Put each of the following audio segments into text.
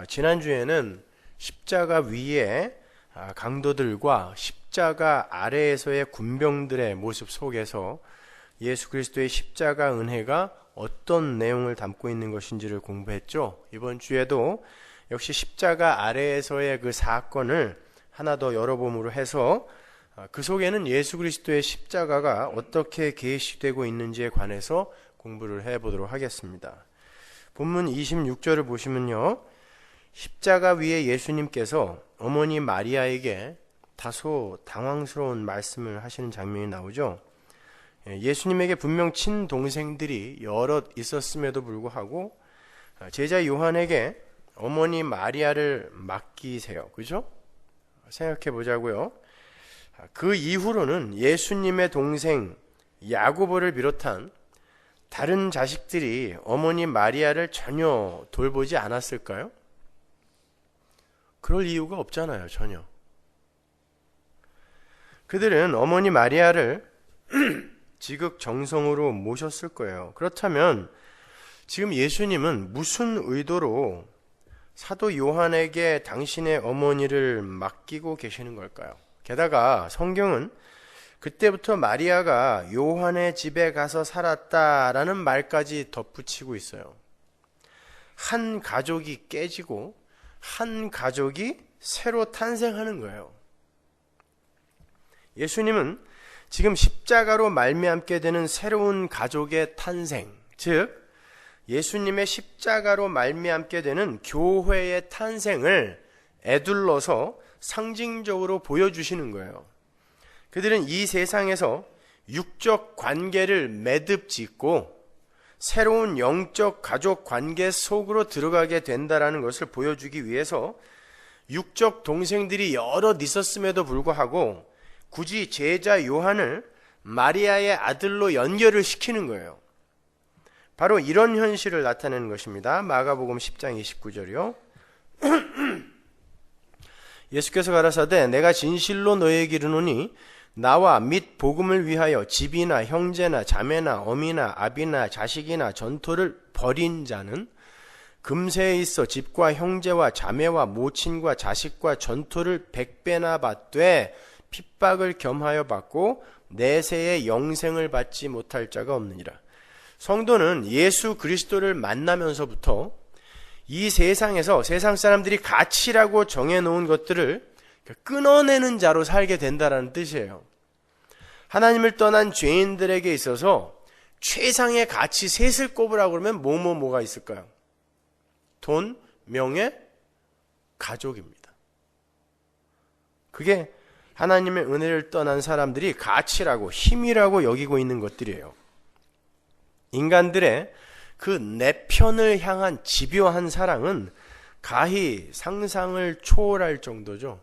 지난주에는 십자가 위에 강도들과 십자가 아래에서의 군병들의 모습 속에서 예수 그리스도의 십자가 은혜가 어떤 내용을 담고 있는 것인지를 공부했죠. 이번 주에도 역시 십자가 아래에서의 그 사건을 하나 더 열어봄으로 해서 그 속에는 예수 그리스도의 십자가가 어떻게 계시되고 있는지에 관해서 공부를 해보도록 하겠습니다. 본문 26절을 보시면요, 십자가 위에 예수님께서 어머니 마리아에게 다소 당황스러운 말씀을 하시는 장면이 나오죠. 예수님에게 분명 친동생들이 여럿 있었음에도 불구하고 제자 요한에게 어머니 마리아를 맡기세요. 그죠? 생각해 보자고요. 그 이후로는 예수님의 동생 야고보를 비롯한 다른 자식들이 어머니 마리아를 전혀 돌보지 않았을까요? 그럴 이유가 없잖아요, 전혀. 그들은 어머니 마리아를 지극정성으로 모셨을 거예요. 그렇다면 지금 예수님은 무슨 의도로 사도 요한에게 당신의 어머니를 맡기고 계시는 걸까요? 게다가 성경은 그때부터 마리아가 요한의 집에 가서 살았다라는 말까지 덧붙이고 있어요. 한 가족이 깨지고 한 가족이 새로 탄생하는 거예요. 예수님은 지금 십자가로 말미암게 되는 새로운 가족의 탄생, 즉 예수님의 십자가로 말미암게 되는 교회의 탄생을 에둘러서 상징적으로 보여주시는 거예요. 그들은 이 세상에서 육적 관계를 매듭짓고 새로운 영적 가족 관계 속으로 들어가게 된다라는 것을 보여주기 위해서 육적 동생들이 여럿 있었음에도 불구하고 굳이 제자 요한을 마리아의 아들로 연결을 시키는 거예요. 바로 이런 현실을 나타내는 것입니다. 마가복음 10장 29절이요. 예수께서 가라사대 내가 진실로 너희에게 이르노니 나와 및 복음을 위하여 집이나 형제나 자매나 어미나 아비나 자식이나 전토를 벌인 자는 금세에 있어 집과 형제와 자매와 모친과 자식과 전토를 100배나 받되 핍박을 겸하여 받고 내세의 영생을 받지 못할 자가 없느니라. 성도는 예수 그리스도를 만나면서부터 이 세상에서 세상 사람들이 가치라고 정해놓은 것들을 끊어내는 자로 살게 된다는 뜻이에요. 하나님을 떠난 죄인들에게 있어서 최상의 가치 셋을 꼽으라고 그러면 뭐가 있을까요? 돈, 명예, 가족입니다. 그게 하나님의 은혜를 떠난 사람들이 가치라고 힘이라고 여기고 있는 것들이에요. 인간들의 그 내 편을 향한 집요한 사랑은 가히 상상을 초월할 정도죠.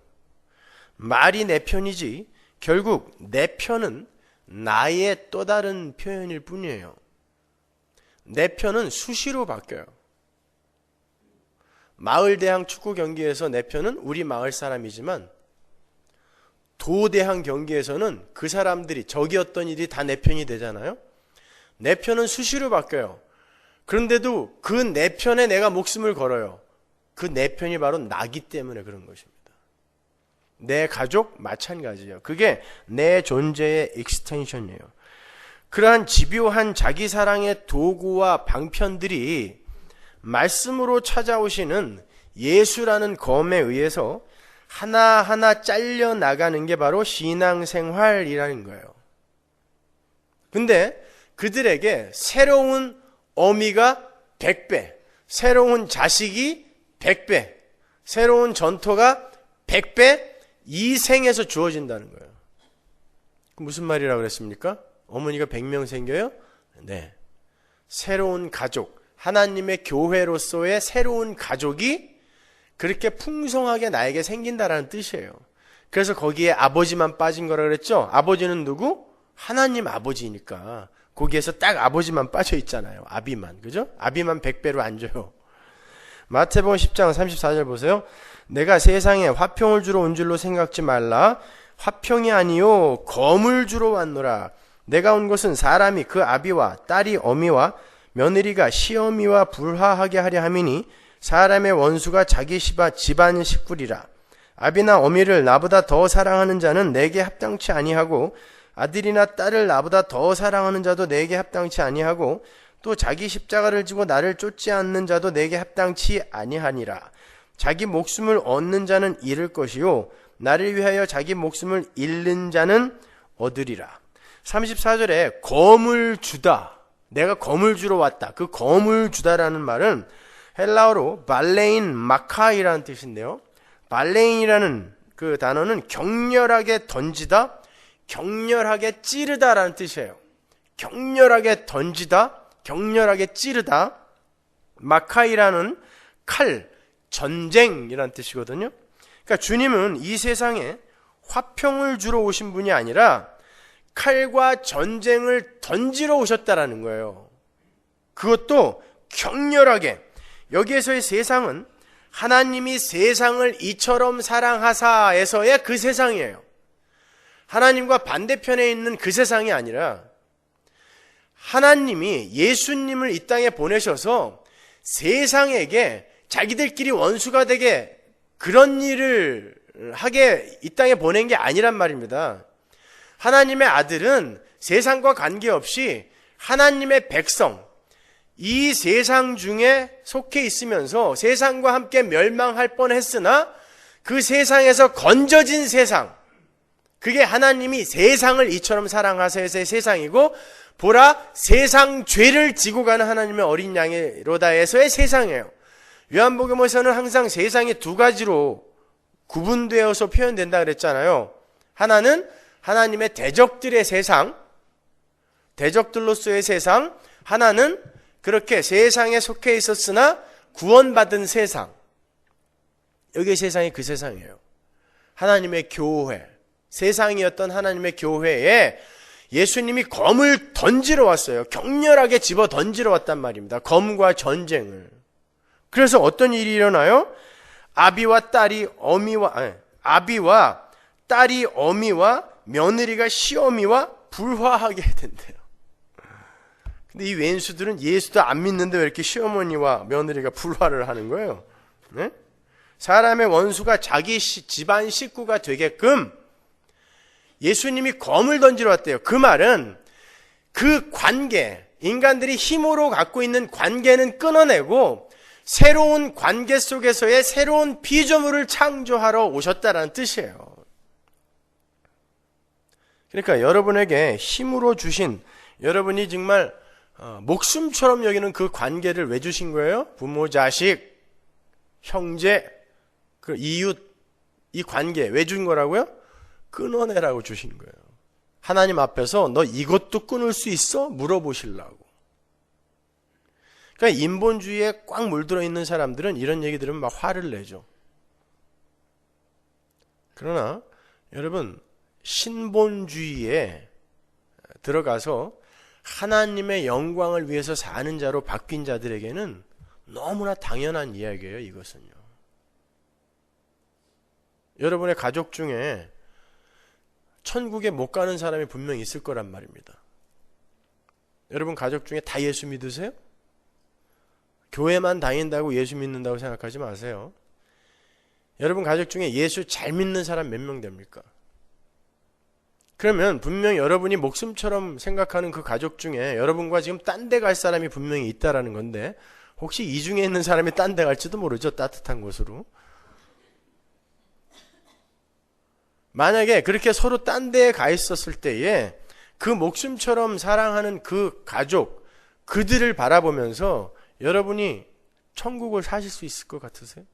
말이 내 편이지 결국 내 편은 나의 또 다른 표현일 뿐이에요. 내 편은 수시로 바뀌어요. 마을대항 축구 경기에서 내 편은 우리 마을 사람이지만 도대항 경기에서는 그 사람들이 적이었던 일이 다 내 편이 되잖아요. 내 편은 수시로 바뀌어요. 그런데도 그 내 편에 내가 목숨을 걸어요. 그 내 편이 바로 나기 때문에 그런 것입니다. 내 가족 마찬가지예요. 그게 내 존재의 익스텐션이에요. 그러한 집요한 자기 사랑의 도구와 방편들이 말씀으로 찾아오시는 예수라는 검에 의해서 하나하나 잘려 나가는 게 바로 신앙생활이라는 거예요. 근데 그들에게 새로운 어미가 100배, 새로운 자식이 100배, 새로운 전토가 100배 이 생에서 주어진다는 거예요. 무슨 말이라고 그랬습니까? 어머니가 100명 생겨요? 네. 새로운 가족, 하나님의 교회로서의 새로운 가족이 그렇게 풍성하게 나에게 생긴다라는 뜻이에요. 그래서 거기에 아버지만 빠진 거라 그랬죠? 아버지는 누구? 하나님 아버지니까 거기에서 딱 아버지만 빠져 있잖아요. 아비만, 그죠? 아비만 100배로 안 줘요. 마태복음 10장 34절 보세요. 내가 세상에 화평을 주러 온 줄로 생각지 말라. 화평이 아니요 검을 주러 왔노라. 내가 온 것은 사람이 그 아비와 딸이 어미와 며느리가 시어미와 불화하게 하려 함이니 사람의 원수가 자기 집안 식구리라. 아비나 어미를 나보다 더 사랑하는 자는 내게 합당치 아니하고 아들이나 딸을 나보다 더 사랑하는 자도 내게 합당치 아니하고 또 자기 십자가를 지고 나를 쫓지 않는 자도 내게 합당치 아니하니라. 자기 목숨을 얻는 자는 잃을 것이요 나를 위하여 자기 목숨을 잃는 자는 얻으리라. 34절에 검을 주다. 내가 검을 주러 왔다. 그 검을 주다라는 말은 헬라어로 발레인 마카이라는 뜻인데요. 발레인이라는 그 단어는 격렬하게 던지다, 격렬하게 찌르다라는 뜻이에요. 격렬하게 던지다, 격렬하게 찌르다. 마카이라는 칼, 전쟁이라는 뜻이거든요. 그러니까 주님은 이 세상에 화평을 주러 오신 분이 아니라 칼과 전쟁을 던지러 오셨다라는 거예요. 그것도 격렬하게. 여기에서의 세상은 하나님이 세상을 이처럼 사랑하사에서의 그 세상이에요. 하나님과 반대편에 있는 그 세상이 아니라 하나님이 예수님을 이 땅에 보내셔서 세상에게 자기들끼리 원수가 되게 그런 일을 하게 이 땅에 보낸 게 아니란 말입니다. 하나님의 아들은 세상과 관계없이 하나님의 백성, 이 세상 중에 속해 있으면서 세상과 함께 멸망할 뻔했으나 그 세상에서 건져진 세상, 그게 하나님이 세상을 이처럼 사랑하사에서의 세상이고 보라 세상 죄를 지고 가는 하나님의 어린 양이로다에서의 세상이에요. 요한복음에서는 항상 세상이 두 가지로 구분되어서 표현된다 그랬잖아요. 하나는 하나님의 대적들의 세상, 대적들로서의 세상, 하나는 그렇게 세상에 속해 있었으나 구원받은 세상. 여기 세상이 그 세상이에요. 하나님의 교회, 세상이었던 하나님의 교회에 예수님이 검을 던지러 왔어요. 격렬하게 집어 던지러 왔단 말입니다. 검과 전쟁을. 그래서 어떤 일이 일어나요? 아비와 딸이 어미와 며느리가 시어미와 불화하게 된대요. 근데 이 왼수들은 예수도 안 믿는데 왜 이렇게 시어머니와 며느리가 불화를 하는 거예요? 네? 사람의 원수가 자기 집안 식구가 되게끔 예수님이 검을 던지러 왔대요. 그 말은 그 관계, 인간들이 힘으로 갖고 있는 관계는 끊어내고 새로운 관계 속에서의 새로운 피조물을 창조하러 오셨다라는 뜻이에요. 그러니까 여러분에게 힘으로 주신, 여러분이 정말 목숨처럼 여기는 그 관계를 왜 주신 거예요? 부모, 자식, 형제, 그 이웃, 이 관계 왜 준 거라고요? 끊어내라고 주신 거예요. 하나님 앞에서 너 이것도 끊을 수 있어? 물어보시려고. 그러니까 인본주의에 꽉 물들어 있는 사람들은 이런 얘기 들으면 막 화를 내죠. 그러나 여러분, 신본주의에 들어가서 하나님의 영광을 위해서 사는 자로 바뀐 자들에게는 너무나 당연한 이야기예요. 이것은요. 여러분의 가족 중에 천국에 못 가는 사람이 분명히 있을 거란 말입니다. 여러분 가족 중에 다 예수 믿으세요? 교회만 다닌다고 예수 믿는다고 생각하지 마세요. 여러분 가족 중에 예수 잘 믿는 사람 몇 명 됩니까? 그러면 분명히 여러분이 목숨처럼 생각하는 그 가족 중에 여러분과 지금 딴 데 갈 사람이 분명히 있다라는 건데, 혹시 이 중에 있는 사람이 딴 데 갈지도 모르죠. 따뜻한 곳으로. 만약에 그렇게 서로 딴 데에 가 있었을 때에 그 목숨처럼 사랑하는 그 가족, 그들을 바라보면서 여러분이 천국을 사실 수 있을 것 같으세요?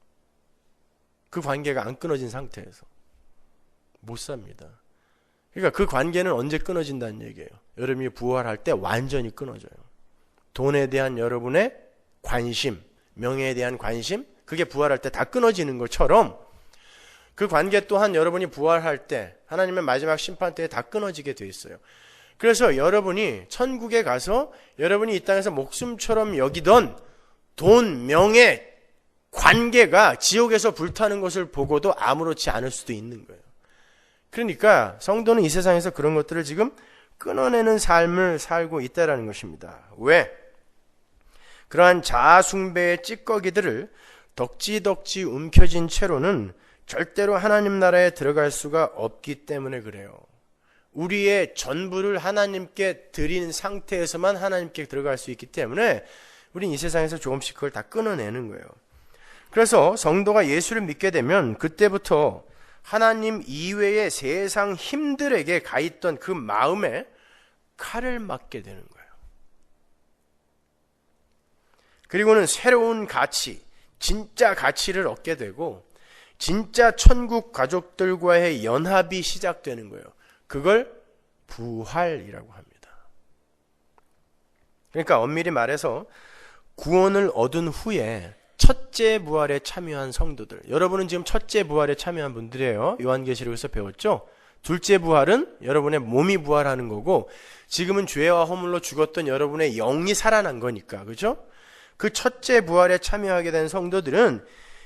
그 관계가 안 끊어진 상태에서 못 삽니다. 그러니까 그 관계는 언제 끊어진다는 얘기예요. 여러분이 부활할 때 완전히 끊어져요. 돈에 대한 여러분의 관심, 명예에 대한 관심, 그게 부활할 때 다 끊어지는 것처럼 그 관계 또한 여러분이 부활할 때 하나님의 마지막 심판 때에 다 끊어지게 돼 있어요. 그래서 여러분이 천국에 가서 여러분이 이 땅에서 목숨처럼 여기던 돈, 명예, 관계가 지옥에서 불타는 것을 보고도 아무렇지 않을 수도 있는 거예요. 그러니까 성도는 이 세상에서 그런 것들을 지금 끊어내는 삶을 살고 있다는 것입니다. 왜? 그러한 자아숭배의 찌꺼기들을 덕지덕지 움켜진 채로는 절대로 하나님 나라에 들어갈 수가 없기 때문에 그래요. 우리의 전부를 하나님께 드린 상태에서만 하나님께 들어갈 수 있기 때문에 우린 이 세상에서 조금씩 그걸 다 끊어내는 거예요. 그래서 성도가 예수를 믿게 되면 그때부터 하나님 이외의 세상 힘들에게 가 있던 그 마음에 칼을 맞게 되는 거예요. 그리고는 새로운 가치, 진짜 가치를 얻게 되고 진짜 천국 가족들과의 연합이 시작되는 거예요. 그걸 부활이라고 합니다. 그러니까 엄밀히 말해서 구원을 얻은 후에 첫째 부활에 참여한 성도들, 여러분은 지금 첫째 부활에 참여한 분들이에요. 요한계시록에서 배웠죠? 둘째 부활은 여러분의 몸이 부활하는 거고 지금은 죄와 허물로 죽었던 여러분의 영이 살아난 거니까, 그죠? 그 첫째 부활에 참여하게 된 성도들은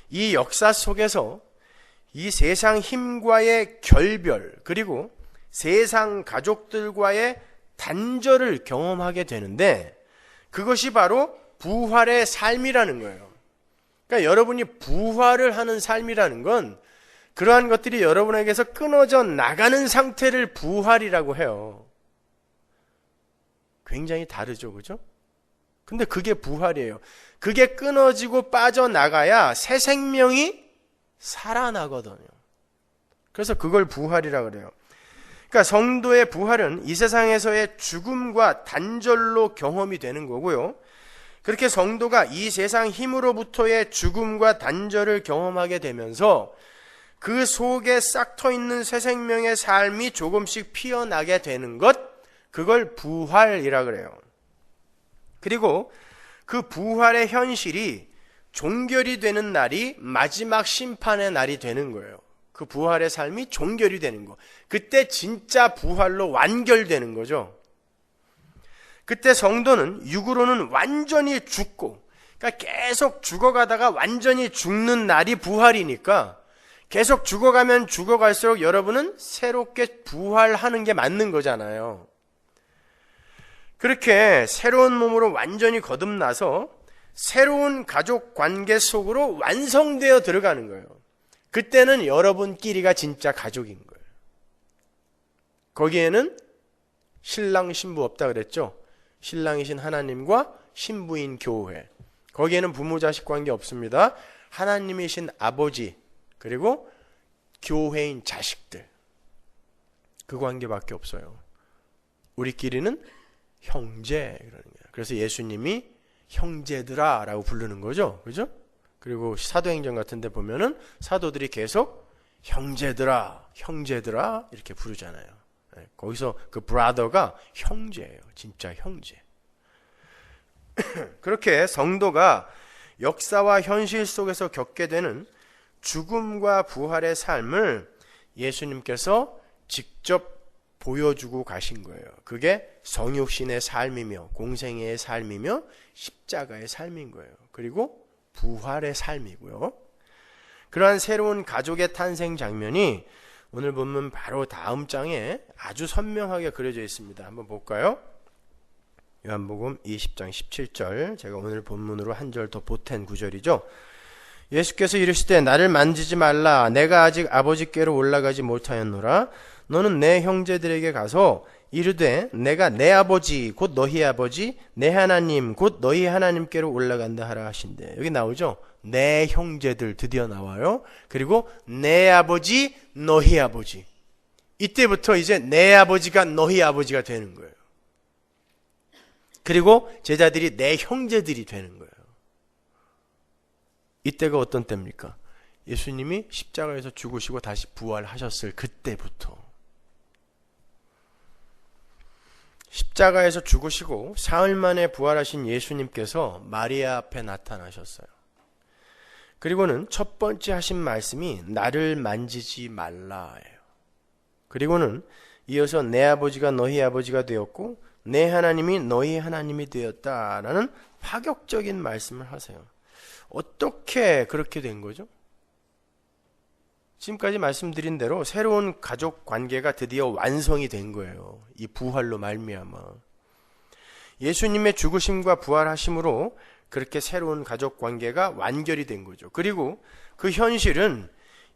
이 역사 속에서 이 세상 힘과의 결별, 그리고 세상 가족들과의 단절을 경험하게 되는데 그것이 바로 부활의 삶이라는 거예요. 그러니까 여러분이 부활을 하는 삶이라는 건 그러한 것들이 여러분에게서 끊어져 나가는 상태를 부활이라고 해요. 굉장히 다르죠, 그죠? 근데 그게 부활이에요. 그게 끊어지고 빠져나가야 새 생명이 살아나거든요. 그래서 그걸 부활이라고 그래요. 그러니까 성도의 부활은 이 세상에서의 죽음과 단절로 경험이 되는 거고요. 그렇게 성도가 이 세상 힘으로부터의 죽음과 단절을 경험하게 되면서 그 속에 싹 터 있는 새 생명의 삶이 조금씩 피어나게 되는 것, 그걸 부활이라 그래요. 그리고 그 부활의 현실이 종결이 되는 날이 마지막 심판의 날이 되는 거예요. 그 부활의 삶이 종결이 되는 거. 그때 진짜 부활로 완결되는 거죠. 그때 성도는 육으로는 완전히 죽고, 그러니까 계속 죽어가다가 완전히 죽는 날이 부활이니까 계속 죽어가면 죽어갈수록 여러분은 새롭게 부활하는 게 맞는 거잖아요. 그렇게 새로운 몸으로 완전히 거듭나서 새로운 가족 관계 속으로 완성되어 들어가는 거예요. 그때는 여러분끼리가 진짜 가족인 거예요. 거기에는 신랑 신부 없다 그랬죠. 신랑이신 하나님과 신부인 교회, 거기에는 부모 자식 관계 없습니다. 하나님이신 아버지 그리고 교회인 자식들, 그 관계밖에 없어요. 우리끼리는 형제, 그러는 거예요. 그래서 예수님이 형제들아 라고 부르는 거죠. 그죠? 그리고 사도행전 같은 데 보면은 사도들이 계속 형제들아, 형제들아 이렇게 부르잖아요. 거기서 그 브라더가 형제예요. 진짜 형제. 그렇게 성도가 역사와 현실 속에서 겪게 되는 죽음과 부활의 삶을 예수님께서 직접 보여주고 가신 거예요. 그게 성육신의 삶이며 공생애의 삶이며 십자가의 삶인 거예요. 그리고 부활의 삶이고요. 그러한 새로운 가족의 탄생 장면이 오늘 본문 바로 다음 장에 아주 선명하게 그려져 있습니다. 한번 볼까요? 요한복음 20장 17절, 제가 오늘 본문으로 한 절 더 보탠 구절이죠. 예수께서 이르시되 나를 만지지 말라, 내가 아직 아버지께로 올라가지 못하였노라. 너는 내 형제들에게 가서 이르되 내가 내 아버지 곧 너희 아버지, 내 하나님 곧 너희 하나님께로 올라간다 하라 하신대. 여기 나오죠? 내 형제들 드디어 나와요. 그리고 내 아버지 너희 아버지. 이때부터 이제 내 아버지가 너희 아버지가 되는 거예요. 그리고 제자들이 내 형제들이 되는 거예요. 이때가 어떤 때입니까? 예수님이 십자가에서 죽으시고 다시 부활하셨을 그때부터. 십자가에서 죽으시고 사흘 만에 부활하신 예수님께서 마리아 앞에 나타나셨어요. 그리고는 첫 번째 하신 말씀이 나를 만지지 말라예요. 그리고는 이어서 내 아버지가 너희 아버지가 되었고 내 하나님이 너희 하나님이 되었다라는 파격적인 말씀을 하세요. 어떻게 그렇게 된 거죠? 지금까지 말씀드린 대로 새로운 가족 관계가 드디어 완성이 된 거예요. 이 부활로 말미암아. 예수님의 죽으심과 부활하심으로 그렇게 새로운 가족 관계가 완결이 된 거죠. 그리고 그 현실은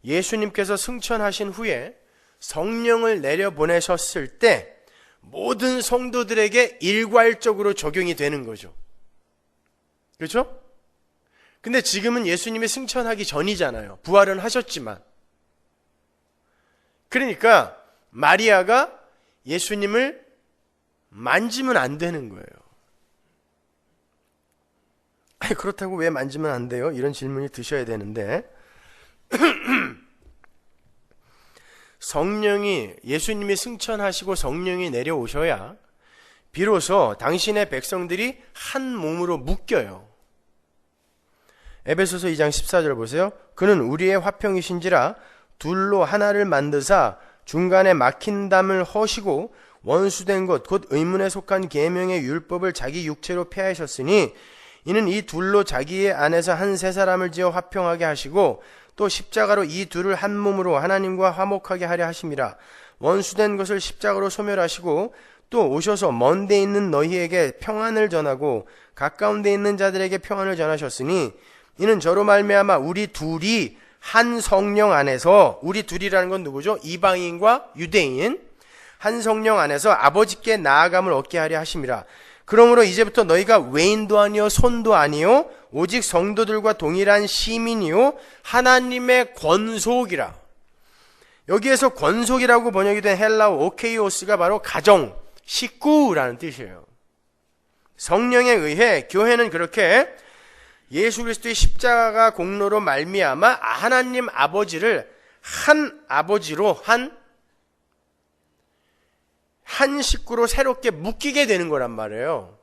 예수님께서 승천하신 후에 성령을 내려보내셨을 때 모든 성도들에게 일괄적으로 적용이 되는 거죠. 그렇죠? 근데 지금은 예수님이 승천하기 전이잖아요. 부활은 하셨지만. 그러니까 마리아가 예수님을 만지면 안 되는 거예요. 아니, 그렇다고 왜 만지면 안 돼요? 이런 질문이 드셔야 되는데 성령이, 예수님이 승천하시고 성령이 내려오셔야 비로소 당신의 백성들이 한 몸으로 묶여요. 에베소서 2장 14절 보세요. 그는 우리의 화평이신지라 둘로 하나를 만드사 중간에 막힌 담을 허시고 원수된 것 곧 의문에 속한 계명의 율법을 자기 육체로 폐하셨으니 이는 이 둘로 자기의 안에서 한 세 사람을 지어 화평하게 하시고 또 십자가로 이 둘을 한 몸으로 하나님과 화목하게 하려 하심이라. 원수된 것을 십자가로 소멸하시고 또 오셔서 먼 데 있는 너희에게 평안을 전하고 가까운 데 있는 자들에게 평안을 전하셨으니 이는 저로 말미암아 우리 둘이 한 성령 안에서, 우리 둘이라는 건 누구죠? 이방인과 유대인, 한 성령 안에서 아버지께 나아감을 얻게 하려 하심이라. 그러므로 이제부터 너희가 외인도 아니요 손도 아니요 오직 성도들과 동일한 시민이요 하나님의 권속이라. 여기에서 권속이라고 번역이 된 헬라어 오케이오스가 바로 가정, 식구라는 뜻이에요. 성령에 의해 교회는 그렇게 예수 그리스도의 십자가 공로로 말미암아 하나님 아버지를 한 아버지로, 한 식구로 새롭게 묶이게 되는 거란 말이에요.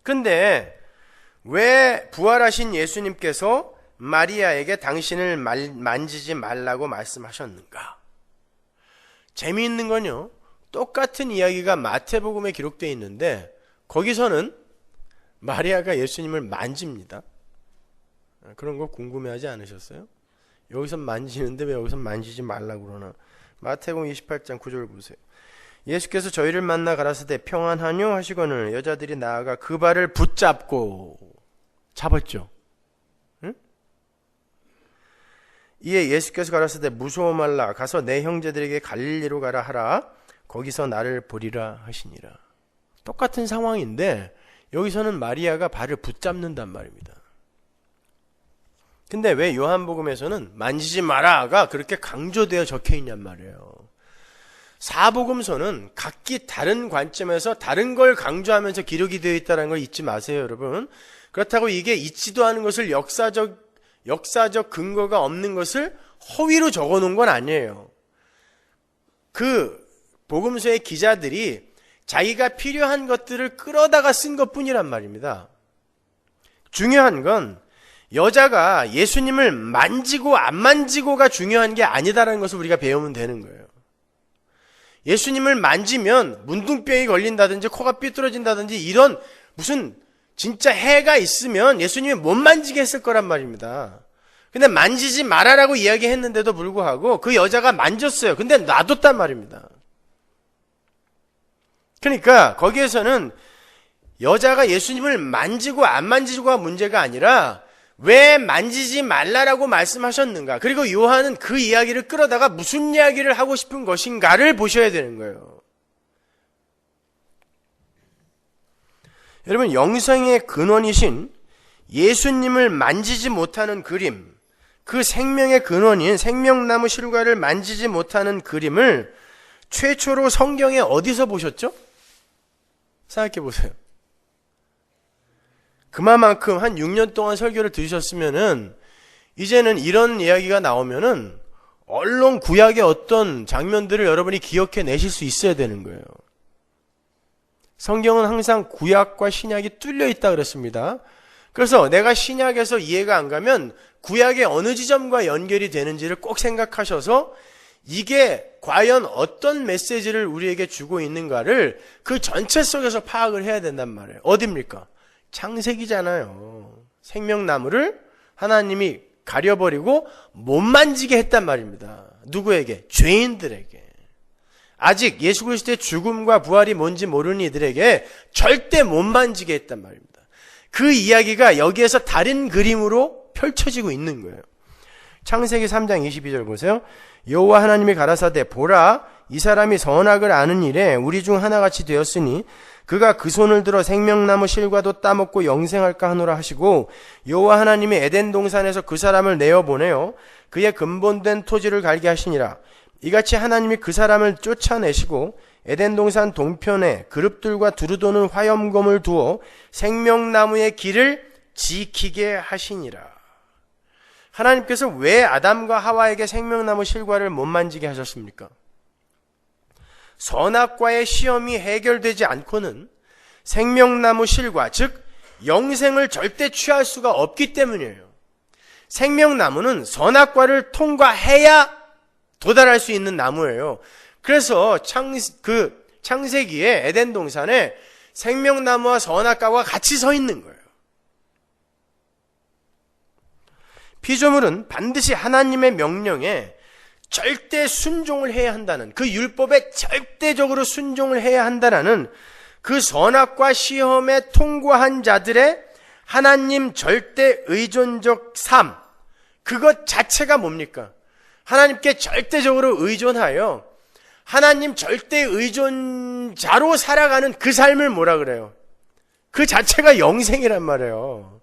근데 왜 부활하신 예수님께서 마리아에게 당신을 만지지 말라고 말씀하셨는가? 재미있는 건요, 똑같은 이야기가 마태복음에 기록되어 있는데 거기서는 마리아가 예수님을 만집니다. 그런 거 궁금해하지 않으셨어요? 여기서 만지는데 왜 여기서 만지지 말라고 그러나? 마태복음 28장 9절 보세요. 예수께서 저희를 만나 가라사대 평안하뇨 하시거늘 여자들이 나아가 그 발을 붙잡고 잡았죠. 응? 이에 예수께서 가라사대 무서워 말라 가서 내 형제들에게 갈릴리로 가라 하라 거기서 나를 보리라 하시니라. 똑같은 상황인데 여기서는 마리아가 발을 붙잡는단 말입니다. 근데 왜 요한복음에서는 만지지 마라가 그렇게 강조되어 적혀 있냔 말이에요. 사복음서는 각기 다른 관점에서 다른 걸 강조하면서 기록이 되어 있다는 걸 잊지 마세요, 여러분. 그렇다고 이게 있지도 않은 것을 역사적 근거가 없는 것을 허위로 적어 놓은 건 아니에요. 그 복음서의 기자들이 자기가 필요한 것들을 끌어다가 쓴 것뿐이란 말입니다. 중요한 건 여자가 예수님을 만지고 안 만지고가 중요한 게 아니다라는 것을 우리가 배우면 되는 거예요. 예수님을 만지면 문둥병이 걸린다든지 코가 삐뚤어진다든지 이런 무슨 진짜 해가 있으면 예수님이 못 만지게 했을 거란 말입니다. 근데 만지지 말아라고 이야기했는데도 불구하고 그 여자가 만졌어요. 근데 놔뒀단 말입니다. 그러니까 거기에서는 여자가 예수님을 만지고 안 만지고가 문제가 아니라 왜 만지지 말라라고 말씀하셨는가, 그리고 요한은 그 이야기를 끌어다가 무슨 이야기를 하고 싶은 것인가를 보셔야 되는 거예요. 여러분, 영생의 근원이신 예수님을 만지지 못하는 그림, 그 생명의 근원인 생명나무 실과를 만지지 못하는 그림을 최초로 성경에 어디서 보셨죠? 생각해 보세요. 그만큼 한 6년 동안 설교를 들으셨으면은 이제는 이런 이야기가 나오면은 얼른 구약의 어떤 장면들을 여러분이 기억해 내실 수 있어야 되는 거예요. 성경은 항상 구약과 신약이 뚫려 있다 그랬습니다. 그래서 내가 신약에서 이해가 안 가면 구약의 어느 지점과 연결이 되는지를 꼭 생각하셔서 이게 과연 어떤 메시지를 우리에게 주고 있는가를 그 전체 속에서 파악을 해야 된단 말이에요. 어딥니까? 창세기잖아요. 생명나무를 하나님이 가려버리고 못 만지게 했단 말입니다. 누구에게? 죄인들에게. 아직 예수 그리스도의 죽음과 부활이 뭔지 모르는 이들에게 절대 못 만지게 했단 말입니다. 그 이야기가 여기에서 다른 그림으로 펼쳐지고 있는 거예요. 창세기 3장 22절 보세요. 여호와 하나님이 가라사대 보라 이 사람이 선악을 아는 일에 우리 중 하나같이 되었으니 그가 그 손을 들어 생명나무 실과도 따먹고 영생할까 하노라 하시고 여호와 하나님이 에덴 동산에서 그 사람을 내어보내어 그의 근본된 토지를 갈게 하시니라. 이같이 하나님이 그 사람을 쫓아내시고 에덴 동산 동편에 그룹들과 두루도는 화염검을 두어 생명나무의 길을 지키게 하시니라. 하나님께서 왜 아담과 하와에게 생명나무 실과를 못 만지게 하셨습니까? 선악과의 시험이 해결되지 않고는 생명나무 실과, 즉 영생을 절대 취할 수가 없기 때문이에요. 생명나무는 선악과를 통과해야 도달할 수 있는 나무예요. 그래서 창세기에 에덴 동산에 생명나무와 선악과가 같이 서 있는 거예요. 피조물은 반드시 하나님의 명령에 절대 순종을 해야 한다는, 그 율법에 절대적으로 순종을 해야 한다는 그 선악과 시험에 통과한 자들의 하나님 절대 의존적 삶, 그것 자체가 뭡니까? 하나님께 절대적으로 의존하여 하나님 절대 의존자로 살아가는 그 삶을 뭐라 그래요? 그 자체가 영생이란 말이에요.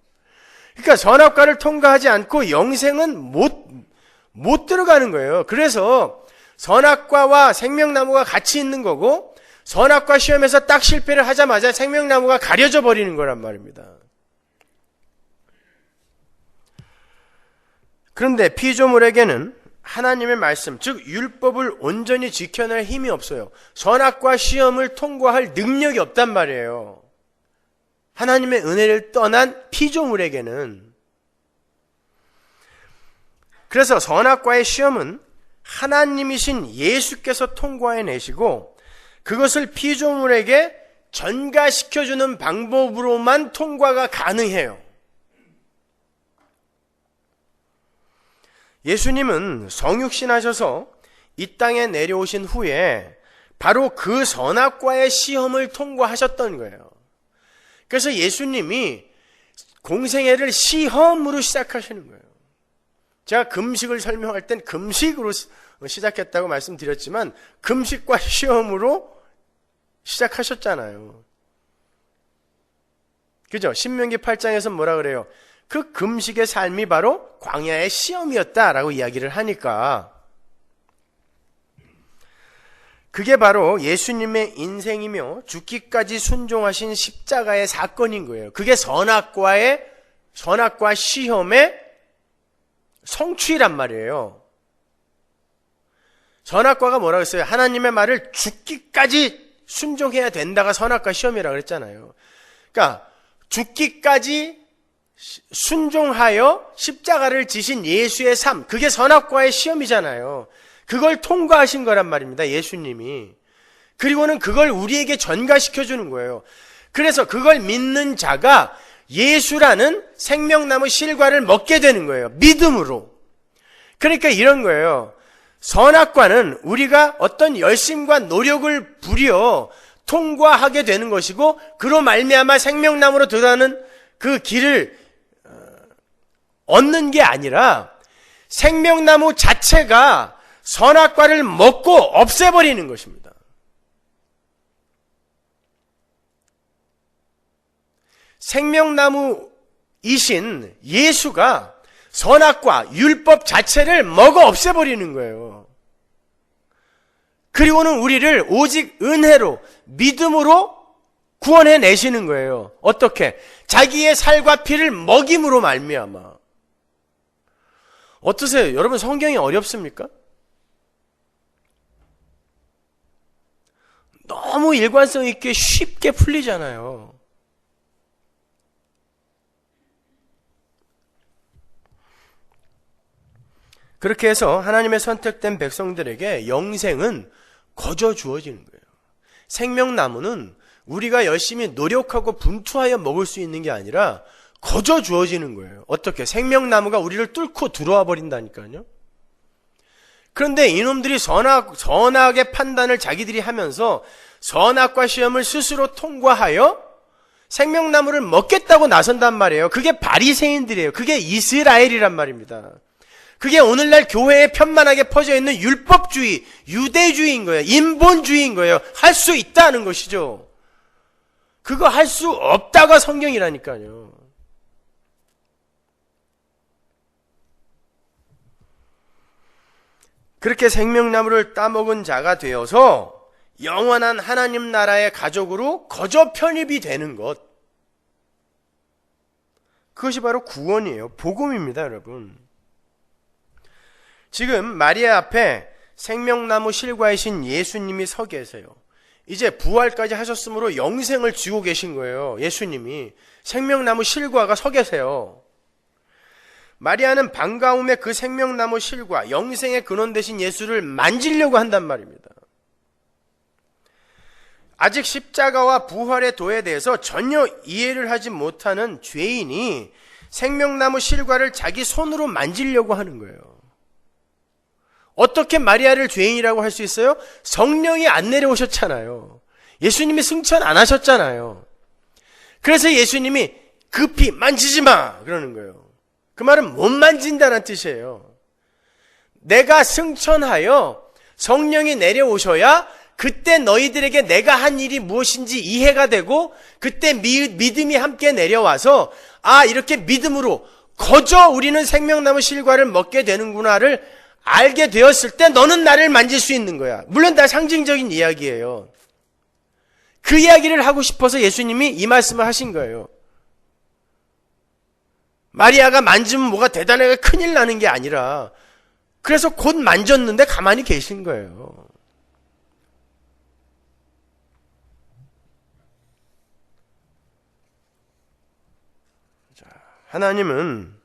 그러니까 선악과를 통과하지 않고 영생은 못 들어가는 거예요. 그래서 선악과와 생명나무가 같이 있는 거고, 선악과 시험에서 딱 실패를 하자마자 생명나무가 가려져 버리는 거란 말입니다. 그런데 피조물에게는 하나님의 말씀, 즉 율법을 온전히 지켜낼 힘이 없어요. 선악과 시험을 통과할 능력이 없단 말이에요. 하나님의 은혜를 떠난 피조물에게는. 그래서 선악과의 시험은 하나님이신 예수께서 통과해내시고 그것을 피조물에게 전가시켜주는 방법으로만 통과가 가능해요. 예수님은 성육신하셔서 이 땅에 내려오신 후에 바로 그 선악과의 시험을 통과하셨던 거예요. 그래서 예수님이 공생애를 시험으로 시작하시는 거예요. 제가 금식을 설명할 땐 금식으로 시작했다고 말씀드렸지만 금식과 시험으로 시작하셨잖아요. 그죠? 신명기 8장에서 뭐라 그래요? 그 금식의 삶이 바로 광야의 시험이었다라고 이야기를 하니까 그게 바로 예수님의 인생이며 죽기까지 순종하신 십자가의 사건인 거예요. 그게 선악과 시험의 성취란 말이에요. 선악과가 뭐라고 했어요? 하나님의 말을 죽기까지 순종해야 된다가 선악과 시험이라고 그랬잖아요. 그러니까 죽기까지 순종하여 십자가를 지신 예수의 삶, 그게 선악과의 시험이잖아요. 그걸 통과하신 거란 말입니다, 예수님이. 그리고는 그걸 우리에게 전가시켜주는 거예요. 그래서 그걸 믿는 자가 예수라는 생명나무 실과를 먹게 되는 거예요. 믿음으로. 그러니까 이런 거예요. 선악과는 우리가 어떤 열심과 노력을 부려 통과하게 되는 것이고, 그로 말미암아 생명나무로 들어가는 그 길을 얻는 게 아니라 생명나무 자체가 선악과를 먹고 없애버리는 것입니다. 생명나무이신 예수가 선악과 율법 자체를 먹어 없애버리는 거예요. 그리고는 우리를 오직 은혜로 믿음으로 구원해 내시는 거예요. 어떻게? 자기의 살과 피를 먹임으로 말미암아. 어떠세요? 여러분, 성경이 어렵습니까? 너무 일관성 있게 쉽게 풀리잖아요. 그렇게 해서 하나님의 선택된 백성들에게 영생은 거저 주어지는 거예요. 생명나무는 우리가 열심히 노력하고 분투하여 먹을 수 있는 게 아니라 거저 주어지는 거예요. 어떻게? 생명나무가 우리를 뚫고 들어와 버린다니까요. 그런데 이놈들이 선악의 판단을 자기들이 하면서 선악과 시험을 스스로 통과하여 생명나무를 먹겠다고 나선단 말이에요. 그게 바리새인들이에요. 그게 이스라엘이란 말입니다. 그게 오늘날 교회에 편만하게 퍼져 있는 율법주의, 유대주의인 거예요. 인본주의인 거예요. 할 수 있다는 것이죠. 그거 할 수 없다가 성경이라니까요. 그렇게 생명나무를 따먹은 자가 되어서 영원한 하나님 나라의 가족으로 거저 편입이 되는 것. 그것이 바로 구원이에요. 복음입니다, 여러분. 지금 마리아 앞에 생명나무 실과이신 예수님이 서 계세요. 이제 부활까지 하셨으므로 영생을 쥐고 계신 거예요. 예수님이. 생명나무 실과가 서 계세요. 마리아는 반가움에 그 생명나무 실과, 영생의 근원 되신 예수를 만지려고 한단 말입니다. 아직 십자가와 부활의 도에 대해서 전혀 이해를 하지 못하는 죄인이 생명나무 실과를 자기 손으로 만지려고 하는 거예요. 어떻게 마리아를 죄인이라고 할 수 있어요? 성령이 안 내려오셨잖아요. 예수님이 승천 안 하셨잖아요. 그래서 예수님이 급히 만지지 마! 그러는 거예요. 그 말은 못 만진다는 뜻이에요. 내가 승천하여 성령이 내려오셔야 그때 너희들에게 내가 한 일이 무엇인지 이해가 되고 그때 믿음이 함께 내려와서 이렇게 믿음으로 거저 우리는 생명나무 실과를 먹게 되는구나를 알게 되었을 때 너는 나를 만질 수 있는 거야. 물론 다 상징적인 이야기예요. 그 이야기를 하고 싶어서 예수님이 이 말씀을 하신 거예요. 마리아가 만지면 뭐가 대단하게 큰일 나는 게 아니라 그래서 곧 만졌는데 가만히 계신 거예요. 자, 하나님은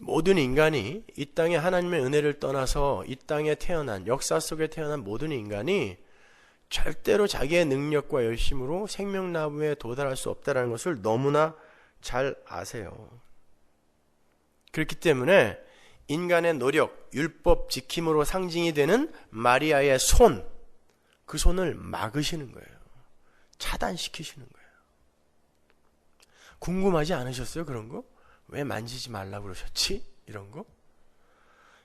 모든 인간이 이 땅에 하나님의 은혜를 떠나서 이 땅에 태어난, 역사 속에 태어난 모든 인간이 절대로 자기의 능력과 열심으로 생명나무에 도달할 수 없다는 것을 너무나 잘 아세요. 그렇기 때문에 인간의 노력, 율법 지킴으로 상징이 되는 마리아의 손, 그 손을 막으시는 거예요. 차단시키시는 거예요. 궁금하지 않으셨어요? 그런 거? 왜 만지지 말라고 그러셨지? 이런 거?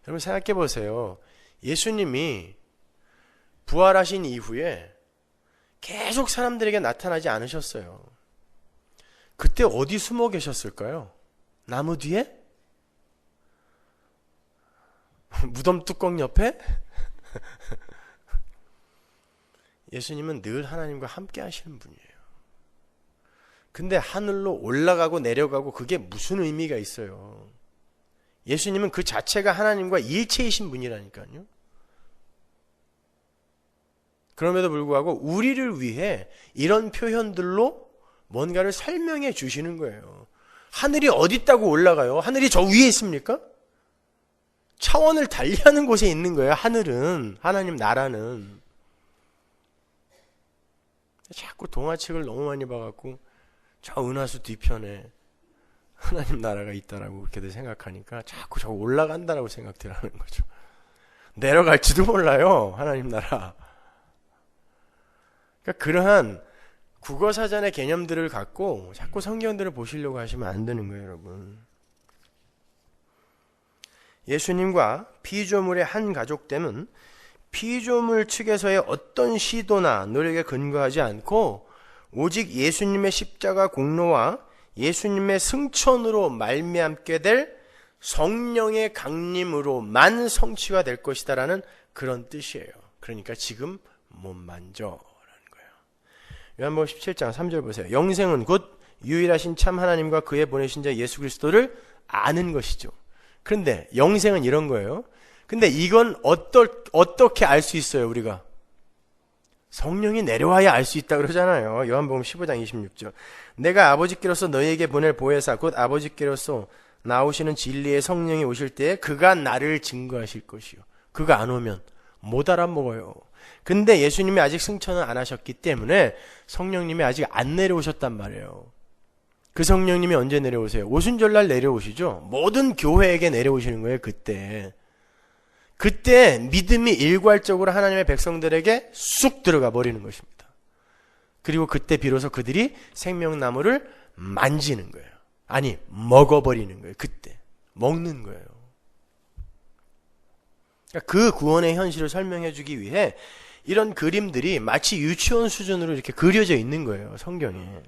여러분 생각해 보세요. 예수님이 부활하신 이후에 계속 사람들에게 나타나지 않으셨어요. 그때 어디 숨어 계셨을까요? 나무 뒤에? 무덤 뚜껑 옆에? 예수님은 늘 하나님과 함께 하시는 분이에요. 근데 하늘로 올라가고 내려가고 그게 무슨 의미가 있어요? 예수님은 그 자체가 하나님과 일체이신 분이라니까요. 그럼에도 불구하고 우리를 위해 이런 표현들로 뭔가를 설명해 주시는 거예요. 하늘이 어디 있다고 올라가요? 하늘이 저 위에 있습니까? 차원을 달리하는 곳에 있는 거예요. 하늘은, 하나님 나라는. 자꾸 동화책을 너무 많이 봐갖고 저 은하수 뒤편에 하나님 나라가 있다라고 그렇게들 생각하니까 자꾸 저 올라간다라고 생각들 하는 거죠. 내려갈지도 몰라요. 하나님 나라. 그러니까 그러한 국어사전의 개념들을 갖고 자꾸 성경들을 보시려고 하시면 안 되는 거예요, 여러분. 예수님과 피조물의 한 가족됨은 피조물 측에서의 어떤 시도나 노력에 근거하지 않고 오직 예수님의 십자가 공로와 예수님의 승천으로 말미암게 될 성령의 강림으로만 성취가 될 것이다라는 그런 뜻이에요. 그러니까 지금 못 만져. 요한복음 17장 3절 보세요. 영생은 곧 유일하신 참 하나님과 그의 보내신 자 예수 그리스도를 아는 것이죠. 그런데 영생은 이런 거예요. 근데 이건 어떻게 알 수 있어요, 우리가? 성령이 내려와야 알 수 있다 그러잖아요. 요한복음 15장 26절. 내가 아버지께로서 너희에게 보낼 보혜사 곧 아버지께로서 나오시는 진리의 성령이 오실 때에 그가 나를 증거하실 것이요. 그가 안 오면 못 알아먹어요. 근데 예수님이 아직 승천을 안 하셨기 때문에 성령님이 아직 안 내려오셨단 말이에요. 그 성령님이 언제 내려오세요? 오순절날 내려오시죠. 모든 교회에게 내려오시는 거예요. 그때 믿음이 일괄적으로 하나님의 백성들에게 쑥 들어가 버리는 것입니다. 그리고 그때 비로소 그들이 생명나무를 만지는 거예요. 아니, 먹어버리는 거예요. 그때 먹는 거예요. 그 구원의 현실을 설명해 주기 위해 이런 그림들이 마치 유치원 수준으로 이렇게 그려져 있는 거예요, 성경에.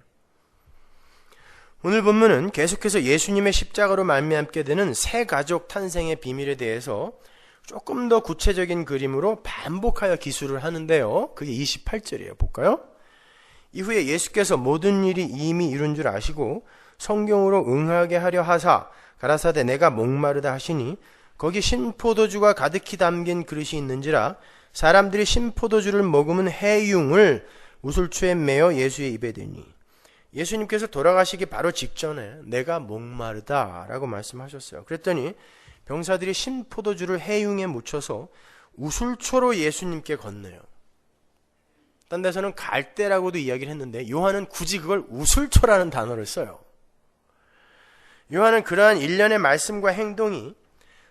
오늘 본문은 계속해서 예수님의 십자가로 말미암게 되는 새 가족 탄생의 비밀에 대해서 조금 더 구체적인 그림으로 반복하여 기술을 하는데요. 그게 28절이에요. 볼까요? 이후에 예수께서 모든 일이 이미 이룬 줄 아시고 성경으로 응하게 하려 하사 가라사대 내가 목마르다 하시니 거기 신포도주가 가득히 담긴 그릇이 있는지라 사람들이 신포도주를 머금은 해융을 우슬초에 메어 예수의 입에 대니 예수님께서 돌아가시기 바로 직전에 내가 목마르다 라고 말씀하셨어요. 그랬더니 병사들이 신포도주를 해융에 묻혀서 우슬초로 예수님께 건네요. 딴 데서는 갈대라고도 이야기를 했는데 요한은 굳이 그걸 우슬초라는 단어를 써요. 요한은 그러한 일련의 말씀과 행동이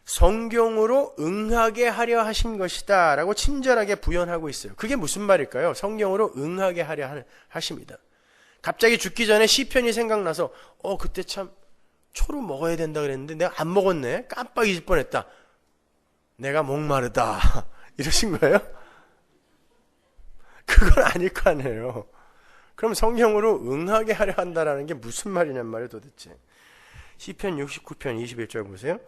성경으로 응하게 하려 하신 것이다 라고 친절하게 부연하고 있어요. 그게 무슨 말일까요? 성경으로 응하게 하려 하십니다. 갑자기 죽기 전에 시편이 생각나서 그때 참 초로 먹어야 된다 그랬는데 내가 안 먹었네. 깜빡 잊을 뻔했다. 내가 목마르다. 이러신 거예요? 그건 아닐 거 아니에요. 그럼 성경으로 응하게 하려 한다라는 게 무슨 말이냔 말이에요 도대체. 시편 69편 21절 보세요.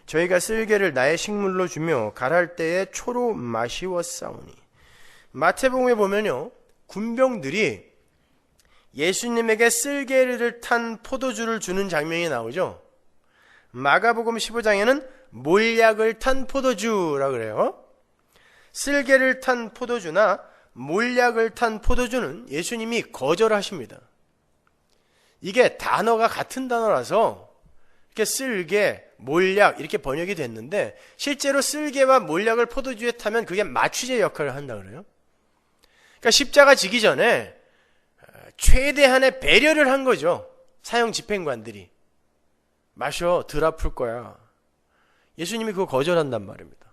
저희가 쓸개를 나의 식물로 주며 갈할 때에 초로 마시웠사오니. 마태복음에 보면요, 군병들이 예수님에게 쓸개를 탄 포도주를 주는 장면이 나오죠. 마가복음 15장에는 몰약을 탄 포도주라고 그래요. 쓸개를 탄 포도주나 몰약을 탄 포도주는 예수님이 거절하십니다. 이게 단어가 같은 단어라서 이렇게 쓸개, 몰약 이렇게 번역이 됐는데 실제로 쓸개와 몰약을 포도주에 타면 그게 마취제 역할을 한다 그래요. 그러니까 십자가 지기 전에 최대한의 배려를 한 거죠. 사형 집행관들이. 마셔, 덜 아플 거야. 예수님이 그거 거절한단 말입니다.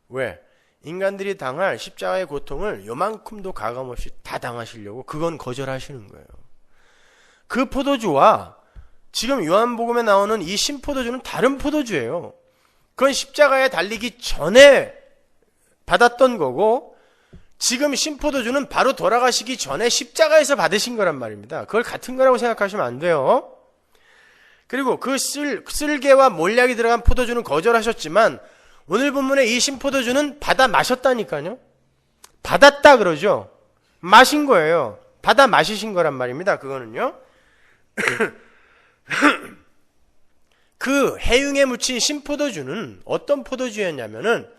왜? 인간들이 당할 십자가의 고통을 요만큼도 가감없이 다 당하시려고 그건 거절하시는 거예요. 그 포도주와 지금 요한복음에 나오는 이 신포도주는 다른 포도주예요. 그건 십자가에 달리기 전에 받았던 거고 지금 신포도주는 바로 돌아가시기 전에 십자가에서 받으신 거란 말입니다. 그걸 같은 거라고 생각하시면 안 돼요. 그리고 그 쓸개와 몰약이 들어간 포도주는 거절하셨지만 오늘 본문의 이 신포도주는 받아 마셨다니까요. 받았다 그러죠. 마신 거예요. 받아 마시신 거란 말입니다. 그거는요. 그 해융에 묻힌 신포도주는 어떤 포도주였냐면은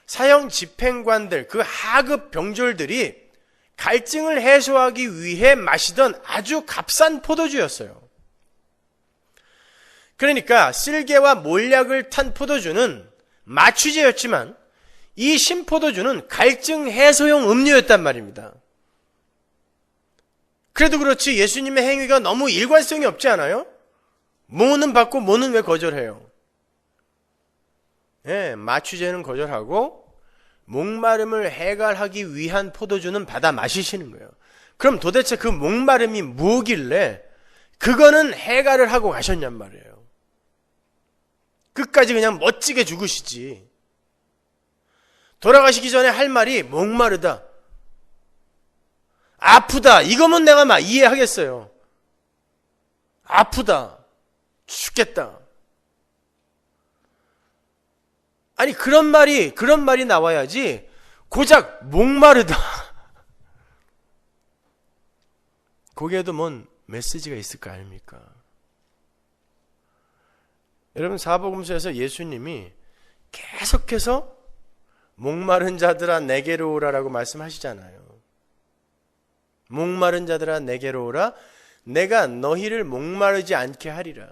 사형 집행관들, 그 하급 병졸들이 갈증을 해소하기 위해 마시던 아주 값싼 포도주였어요. 그러니까 쓸개와 몰약을 탄 포도주는 마취제였지만 이 신포도주는 갈증 해소용 음료였단 말입니다. 그래도 그렇지 예수님의 행위가 너무 일관성이 없지 않아요? 뭐는 받고 뭐는 왜 거절해요? 예, 마취제는 거절하고 목마름을 해결하기 위한 포도주는 받아 마시시는 거예요. 그럼 도대체 그 목마름이 뭐길래 그거는 해결을 하고 가셨냔 말이에요. 끝까지 그냥 멋지게 죽으시지. 돌아가시기 전에 할 말이 목마르다, 아프다, 이거면 내가 막 이해하겠어요. 아프다, 죽겠다. 아니 그런 말이 나와야지 고작 목마르다. 거기에도 뭔 메시지가 있을 거 아닙니까? 여러분 사복음서에서 예수님이 계속해서 목마른 자들아 내게로 오라라고 말씀하시잖아요. 목마른 자들아 내게로 오라 내가 너희를 목마르지 않게 하리라.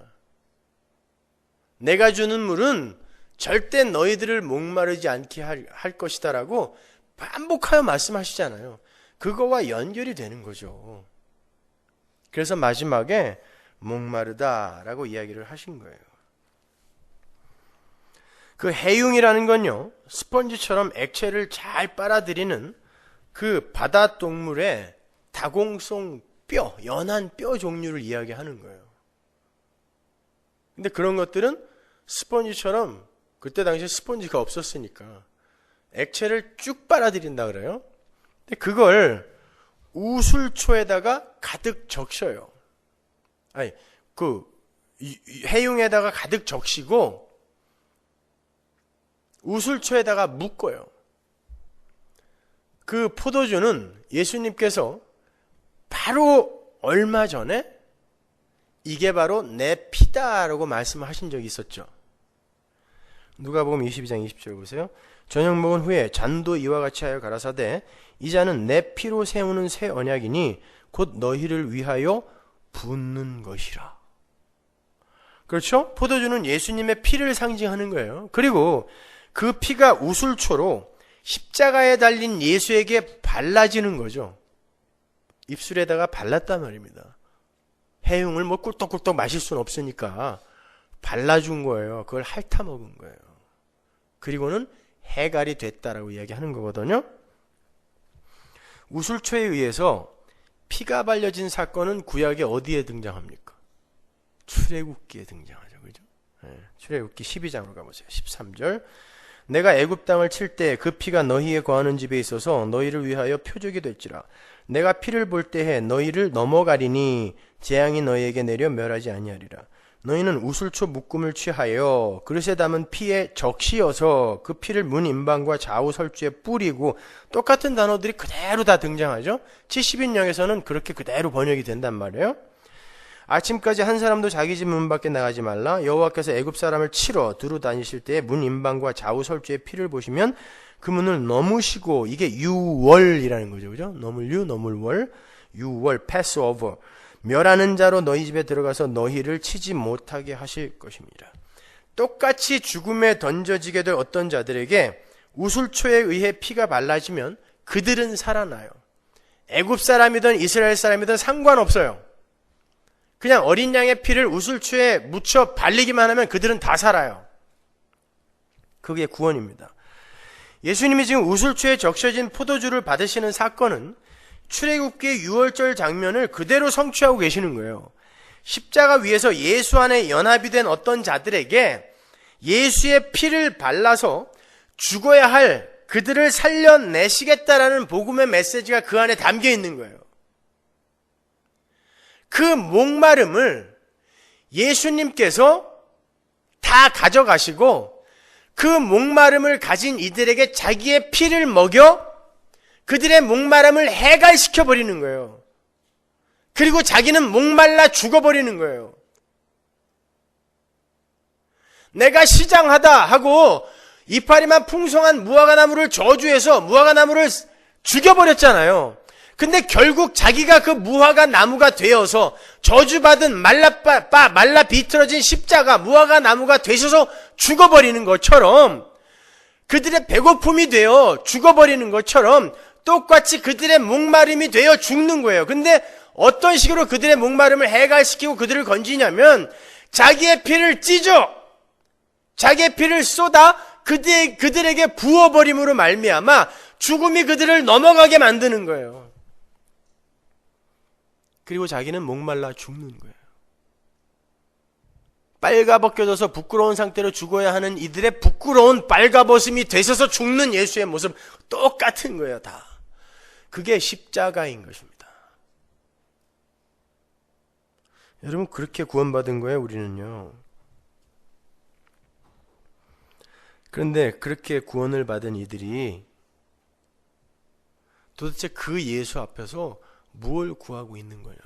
내가 주는 물은 절대 너희들을 목마르지 않게 할 것이다라고 반복하여 말씀하시잖아요. 그거와 연결이 되는 거죠. 그래서 마지막에 목마르다라고 이야기를 하신 거예요. 그 해융이라는 건요, 스펀지처럼 액체를 잘 빨아들이는 그 바다 동물의 다공성 뼈, 연한 뼈 종류를 이야기하는 거예요. 근데 그런 것들은 스펀지처럼, 그때 당시에 스펀지가 없었으니까 액체를 쭉 빨아들인다 그래요. 근데 그걸 우술초에다가 가득 적셔요. 아니, 해융에다가 가득 적시고 우술초에다가 묶어요. 그 포도주는 예수님께서 바로 얼마 전에 이게 바로 내 피다라고 말씀하신 적이 있었죠. 누가복음 22장 20절 보세요. 저녁 먹은 후에 잔도 이와 같이 하여 가라사대 이 잔은 내 피로 세우는 새 언약이니 곧 너희를 위하여 붓는 것이라. 그렇죠? 포도주는 예수님의 피를 상징하는 거예요. 그리고 그 피가 우술초로 십자가에 달린 예수에게 발라지는 거죠. 입술에다가 발랐단 말입니다. 해융을 뭐 꿀떡꿀떡 마실 수는 없으니까 발라준 거예요. 그걸 핥아먹은 거예요. 그리고는 해갈이 됐다라고 이야기하는 거거든요. 우술초에 의해서 피가 발려진 사건은 구약에 어디에 등장합니까? 출애굽기에 등장하죠. 그죠? 네, 출애굽기 12장으로 가보세요. 13절. 내가 애굽 땅을 칠 때 그 피가 너희에 거하는 집에 있어서 너희를 위하여 표적이 될지라. 내가 피를 볼 때에 너희를 넘어가리니 재앙이 너희에게 내려 멸하지 아니하리라. 너희는 우술초 묶음을 취하여 그릇에 담은 피에 적시어서 그 피를 문 임방과 좌우 설주에 뿌리고. 똑같은 단어들이 그대로 다 등장하죠. 70인역에서는 그렇게 그대로 번역이 된단 말이에요. 아침까지 한 사람도 자기 집 문 밖에 나가지 말라. 여호와께서 애굽 사람을 치러 두루 다니실 때에 문 임방과 좌우 설주에 피를 보시면 그 문을 넘으시고. 이게 유월이라는 거죠. 그죠? 넘을 유월, pass over. 멸하는 자로 너희 집에 들어가서 너희를 치지 못하게 하실 것입니다. 똑같이 죽음에 던져지게 될 어떤 자들에게 우술초에 의해 피가 발라지면 그들은 살아나요. 애굽 사람이든 이스라엘 사람이든 상관없어요. 그냥 어린 양의 피를 우술초에 묻혀 발리기만 하면 그들은 다 살아요. 그게 구원입니다. 예수님이 지금 우술초에 적셔진 포도주를 받으시는 사건은 출애굽기의 유월절 장면을 그대로 성취하고 계시는 거예요. 십자가 위에서 예수 안에 연합이 된 어떤 자들에게 예수의 피를 발라서 죽어야 할 그들을 살려내시겠다라는 복음의 메시지가 그 안에 담겨 있는 거예요. 그 목마름을 예수님께서 다 가져가시고 그 목마름을 가진 이들에게 자기의 피를 먹여 그들의 목마름을 해갈시켜버리는 거예요. 그리고 자기는 목말라 죽어버리는 거예요. 내가 시장하다 하고 이파리만 풍성한 무화과나무를 저주해서 무화과나무를 죽여버렸잖아요. 근데 결국 자기가 그 무화과나무가 되어서 저주받은 말라 비틀어진 십자가 무화과나무가 되셔서 죽어버리는 것처럼, 그들의 배고픔이 되어 죽어버리는 것처럼 똑같이 그들의 목마름이 되어 죽는 거예요. 근데 어떤 식으로 그들의 목마름을 해갈시키고 그들을 건지냐면 자기의 피를 찢어, 자기의 피를 쏟아 그들에게 부어버림으로 말미암아 죽음이 그들을 넘어가게 만드는 거예요. 그리고 자기는 목말라 죽는 거예요. 빨가벗겨져서 부끄러운 상태로 죽어야 하는 이들의 부끄러운 빨가벗음이 되셔서 죽는 예수의 모습 똑같은 거예요. 다. 그게 십자가인 것입니다. 여러분, 그렇게 구원받은 거예요, 우리는요. 그런데 그렇게 구원을 받은 이들이 도대체 그 예수 앞에서 무엇을 구하고 있는 거냐고요.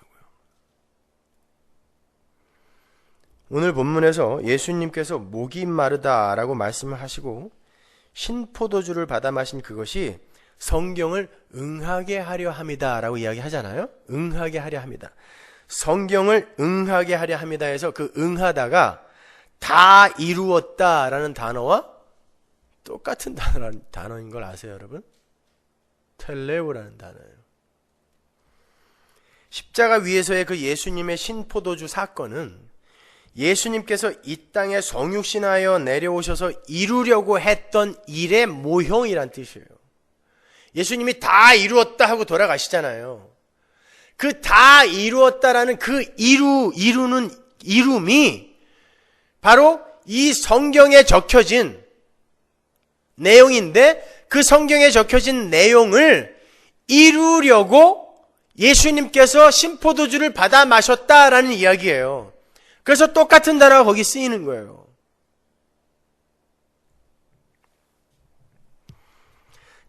오늘 본문에서 예수님께서 목이 마르다라고 말씀을 하시고 신포도주를 받아 마신 그것이 성경을 응하게 하려 함이다라고 이야기하잖아요. 응하게 하려 합니다. 성경을 응하게 하려 합니다 해서 그 응하다가 다 이루었다라는 단어와 똑같은 단어인 걸 아세요, 여러분? 텔레오라는 단어예요. 십자가 위에서의 그 예수님의 신포도주 사건은 예수님께서 이 땅에 성육신하여 내려오셔서 이루려고 했던 일의 모형이란 뜻이에요. 예수님이 다 이루었다 하고 돌아가시잖아요. 그 다 이루었다라는 그 이루는 이름이 바로 이 성경에 적혀진 내용인데, 그 성경에 적혀진 내용을 이루려고 예수님께서 신포도주를 받아 마셨다라는 이야기예요. 그래서 똑같은 단어가 거기 쓰이는 거예요.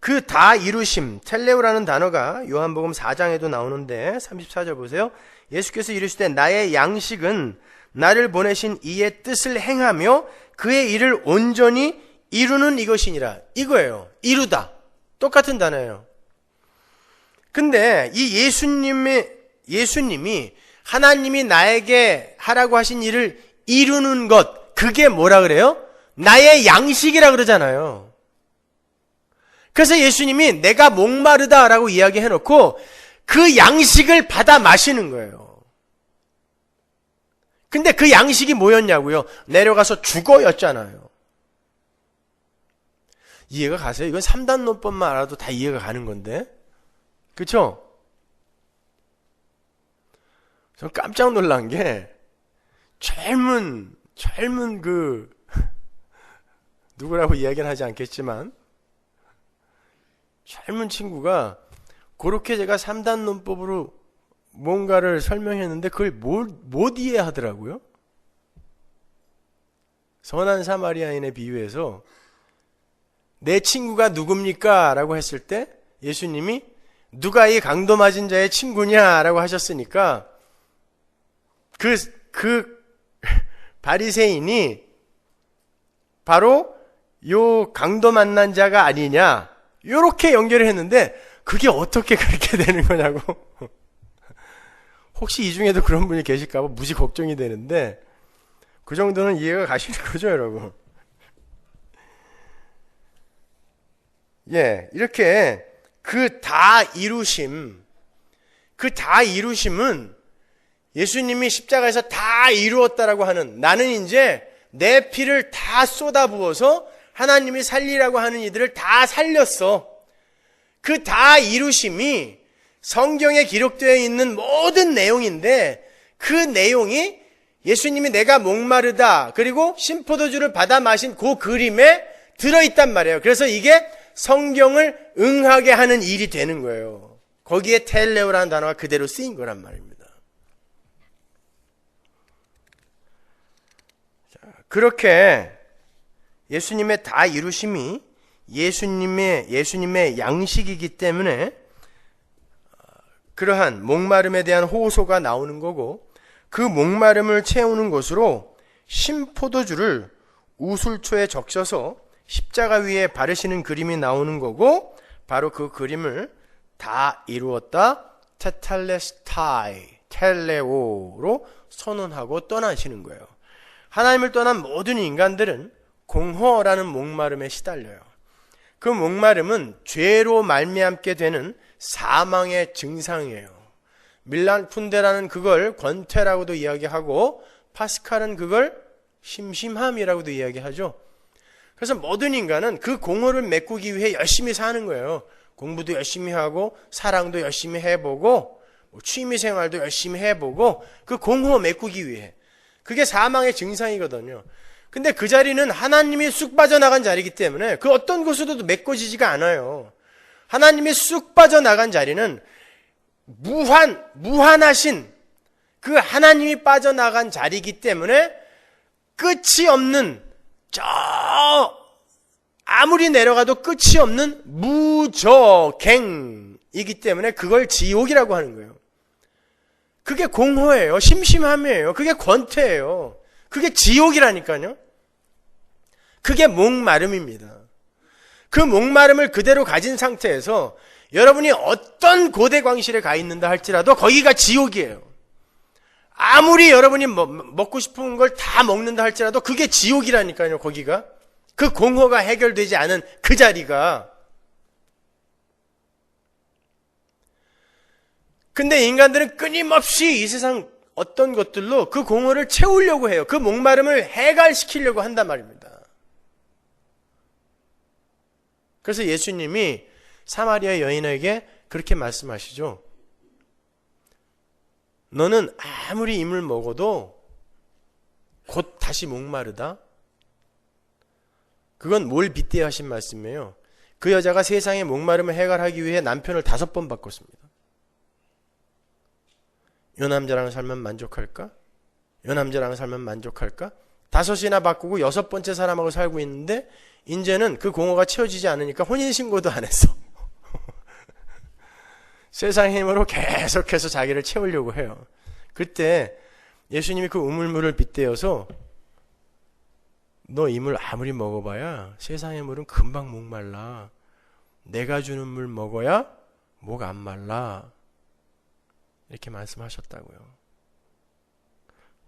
그 다 이루심, 텔레오라는 단어가 요한복음 4장에도 나오는데 34절 보세요. 예수께서 이르시되 나의 양식은 나를 보내신 이의 뜻을 행하며 그의 일을 온전히 이루는 이것이니라. 이거예요. 이루다. 똑같은 단어예요. 근데 이 예수님이 하나님이 나에게 하라고 하신 일을 이루는 것, 그게 뭐라 그래요? 나의 양식이라 그러잖아요. 그래서 예수님이 내가 목마르다라고 이야기해놓고 그 양식을 받아 마시는 거예요. 근데 그 양식이 뭐였냐고요? 내려가서 죽어였잖아요. 이해가 가세요? 이건 3단 논법만 알아도 다 이해가 가는 건데. 그쵸? 전 깜짝 놀란 게 젊은 누구라고 이야기는 하지 않겠지만 젊은 친구가 그렇게 제가 3단 논법으로 뭔가를 설명했는데 그걸 못 이해하더라고요. 선한 사마리아인의 비유에서 내 친구가 누굽니까? 라고 했을 때 예수님이 누가 이 강도 맞은 자의 친구냐? 라고 하셨으니까 그 바리새인이 바로 요 강도 만난 자가 아니냐? 요렇게 연결을 했는데 그게 어떻게 그렇게 되는 거냐고. 혹시 이 중에도 그런 분이 계실까 봐 무지 걱정이 되는데 그 정도는 이해가 가시는 거죠, 여러분. 예, 이렇게 그 다 이루심은 예수님이 십자가에서 다 이루었다라고 하는, 나는 이제 내 피를 다 쏟아부어서 하나님이 살리라고 하는 이들을 다 살렸어. 그 다 이루심이 성경에 기록되어 있는 모든 내용인데 그 내용이 예수님이 내가 목마르다 그리고 신포도주를 받아 마신 그 그림에 들어있단 말이에요. 그래서 이게 성경을 응하게 하는 일이 되는 거예요. 거기에 텔레오라는 단어가 그대로 쓰인 거란 말입니다. 자, 그렇게 예수님의 다 이루심이 예수님의 양식이기 때문에 그러한 목마름에 대한 호소가 나오는 거고, 그 목마름을 채우는 것으로 신포도주를 우술초에 적셔서 십자가 위에 바르시는 그림이 나오는 거고, 바로 그 그림을 다 이루었다 테탈레스타이 텔레오로 선언하고 떠나시는 거예요. 하나님을 떠난 모든 인간들은 공허라는 목마름에 시달려요. 그 목마름은 죄로 말미암게 되는 사망의 증상이에요. 밀란 푼데라는 그걸 권태라고도 이야기하고 파스칼은 그걸 심심함이라고도 이야기하죠. 그래서 모든 인간은 그 공허를 메꾸기 위해 열심히 사는 거예요. 공부도 열심히 하고 사랑도 열심히 해보고 취미생활도 열심히 해보고 그 공허 메꾸기 위해. 그게 사망의 증상이거든요. 근데 그 자리는 하나님이 쑥 빠져나간 자리이기 때문에 그 어떤 곳으로도 메꿔지지가 않아요. 하나님이 쑥 빠져나간 자리는 무한하신 그 하나님이 빠져나간 자리이기 때문에 끝이 없는 아무리 내려가도 끝이 없는 무저갱이기 때문에 그걸 지옥이라고 하는 거예요. 그게 공허예요. 심심함이에요. 그게 권태예요. 그게 지옥이라니까요. 그게 목마름입니다. 그 목마름을 그대로 가진 상태에서 여러분이 어떤 고대 광실에 가 있는다 할지라도 거기가 지옥이에요. 아무리 여러분이 먹고 싶은 걸 다 먹는다 할지라도 그게 지옥이라니까요. 거기가. 그 공허가 해결되지 않은 그 자리가. 근데 인간들은 끊임없이 이 세상 어떤 것들로 그 공허를 채우려고 해요. 그 목마름을 해갈시키려고 한단 말입니다. 그래서 예수님이 사마리아 여인에게 그렇게 말씀하시죠. 너는 아무리 이물 먹어도 곧 다시 목마르다. 그건 뭘 빗대어 하신 말씀이에요? 그 여자가 세상의 목마름을 해결하기 위해 남편을 5번 바꿨습니다. 이 남자랑 살면 만족할까? 이 남자랑 살면 만족할까? 5이나 바꾸고 6번째 사람하고 살고 있는데 이제는 그 공허가 채워지지 않으니까 혼인신고도 안 했어. 세상의 힘으로 계속해서 자기를 채우려고 해요. 그때 예수님이 그 우물물을 빗대어서 너 이 물 아무리 먹어봐야 세상의 물은 금방 목말라. 내가 주는 물 먹어야 목 안 말라. 이렇게 말씀하셨다고요.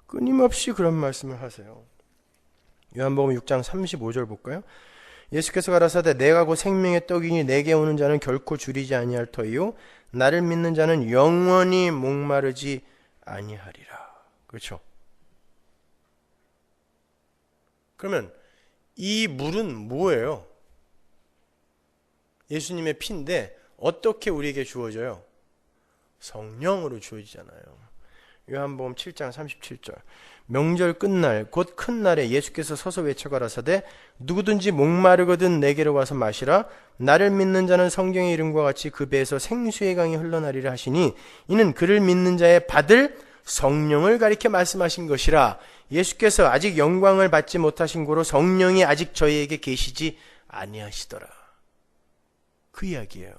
끊임없이 그런 말씀을 하세요. 요한복음 6장 35절 볼까요? 예수께서 가라사대 내가 곧 생명의 떡이니 내게 오는 자는 결코 줄이지 아니할 터이요 나를 믿는 자는 영원히 목마르지 아니하리라. 그렇죠? 그러면 이 물은 뭐예요? 예수님의 피인데 어떻게 우리에게 주어져요? 성령으로 주어지잖아요. 요한복음 7장 37절 명절 끝날 곧 큰 날에 예수께서 서서 외쳐가라사대 누구든지 목마르거든 내게로 와서 마시라. 나를 믿는 자는 성경의 이름과 같이 그 배에서 생수의 강이 흘러나리라 하시니 이는 그를 믿는 자의 받을 성령을 가리켜 말씀하신 것이라. 예수께서 아직 영광을 받지 못하신 고로 성령이 아직 저희에게 계시지 아니하시더라. 그 이야기예요.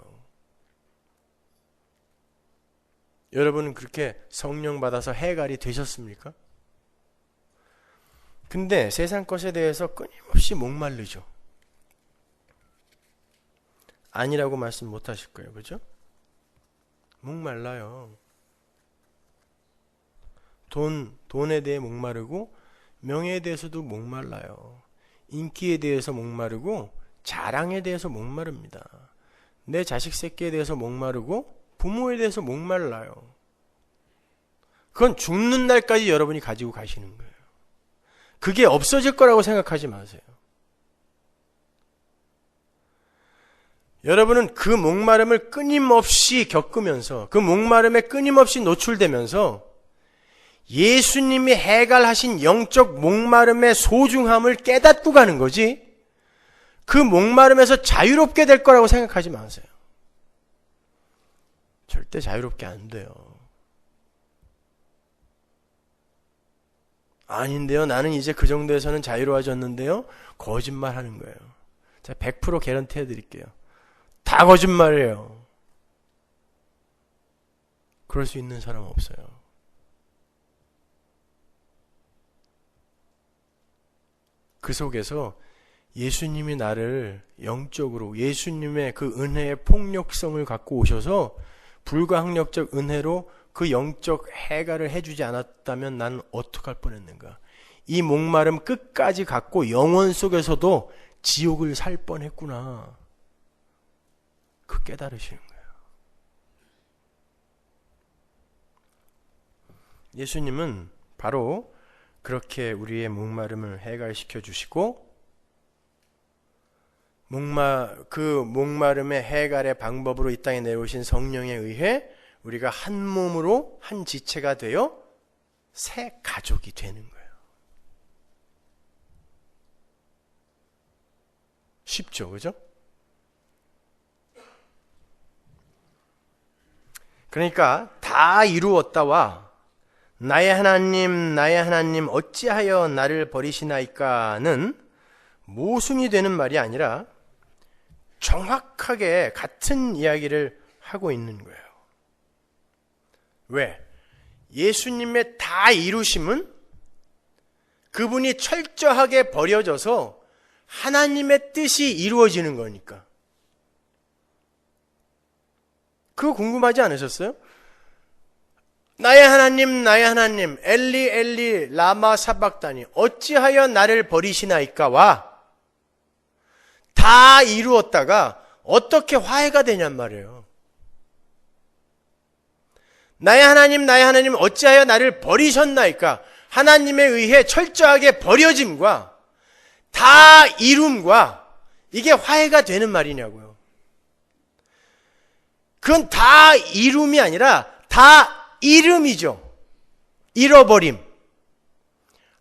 여러분은 그렇게 성령 받아서 해갈이 되셨습니까? 근데 세상 것에 대해서 끊임없이 목마르죠. 아니라고 말씀 못 하실 거예요. 그죠? 목말라요. 돈에 대해 목마르고 명예에 대해서도 목말라요. 인기에 대해서 목마르고 자랑에 대해서 목마릅니다. 내 자식 새끼에 대해서 목마르고 부모에 대해서 목말라요. 그건 죽는 날까지 여러분이 가지고 가시는 거예요. 그게 없어질 거라고 생각하지 마세요. 여러분은 그 목마름을 끊임없이 겪으면서 그 목마름에 끊임없이 노출되면서 예수님이 해갈하신 영적 목마름의 소중함을 깨닫고 가는 거지 그 목마름에서 자유롭게 될 거라고 생각하지 마세요. 절대 자유롭게 안 돼요. 아닌데요. 나는 이제 그 정도에서는 자유로워졌는데요. 거짓말 하는 거예요. 제가 100% 개런티 해드릴게요. 다 거짓말이에요. 그럴 수 있는 사람 없어요. 그 속에서 예수님이 나를 영적으로 예수님의 그 은혜의 폭력성을 갖고 오셔서 불가항력적 은혜로 그 영적 해갈을 해주지 않았다면 난 어떡할 뻔했는가. 이 목마름 끝까지 갖고 영혼 속에서도 지옥을 살 뻔했구나. 그 깨달으시는 거예요. 예수님은 바로 그렇게 우리의 목마름을 해갈시켜 주시고 그 목마름의 해갈의 방법으로 이 땅에 내려오신 성령에 의해 우리가 한 몸으로 한 지체가 되어 새 가족이 되는 거예요. 쉽죠, 그죠? 그러니까 다 이루었다와 나의 하나님 어찌하여 나를 버리시나이까는 모순이 되는 말이 아니라 정확하게 같은 이야기를 하고 있는 거예요. 왜? 예수님의 다 이루심은 그분이 철저하게 버려져서 하나님의 뜻이 이루어지는 거니까. 그거 궁금하지 않으셨어요? 나의 하나님 엘리 엘리 라마 사박다니 어찌하여 나를 버리시나이까와 다 이루었다가 어떻게 화해가 되냔 말이에요. 나의 하나님 어찌하여 나를 버리셨나이까. 하나님에 의해 철저하게 버려짐과 다 이룸과 이게 화해가 되는 말이냐고요. 그건 다 이룸이 아니라 다 이름이죠. 잃어버림.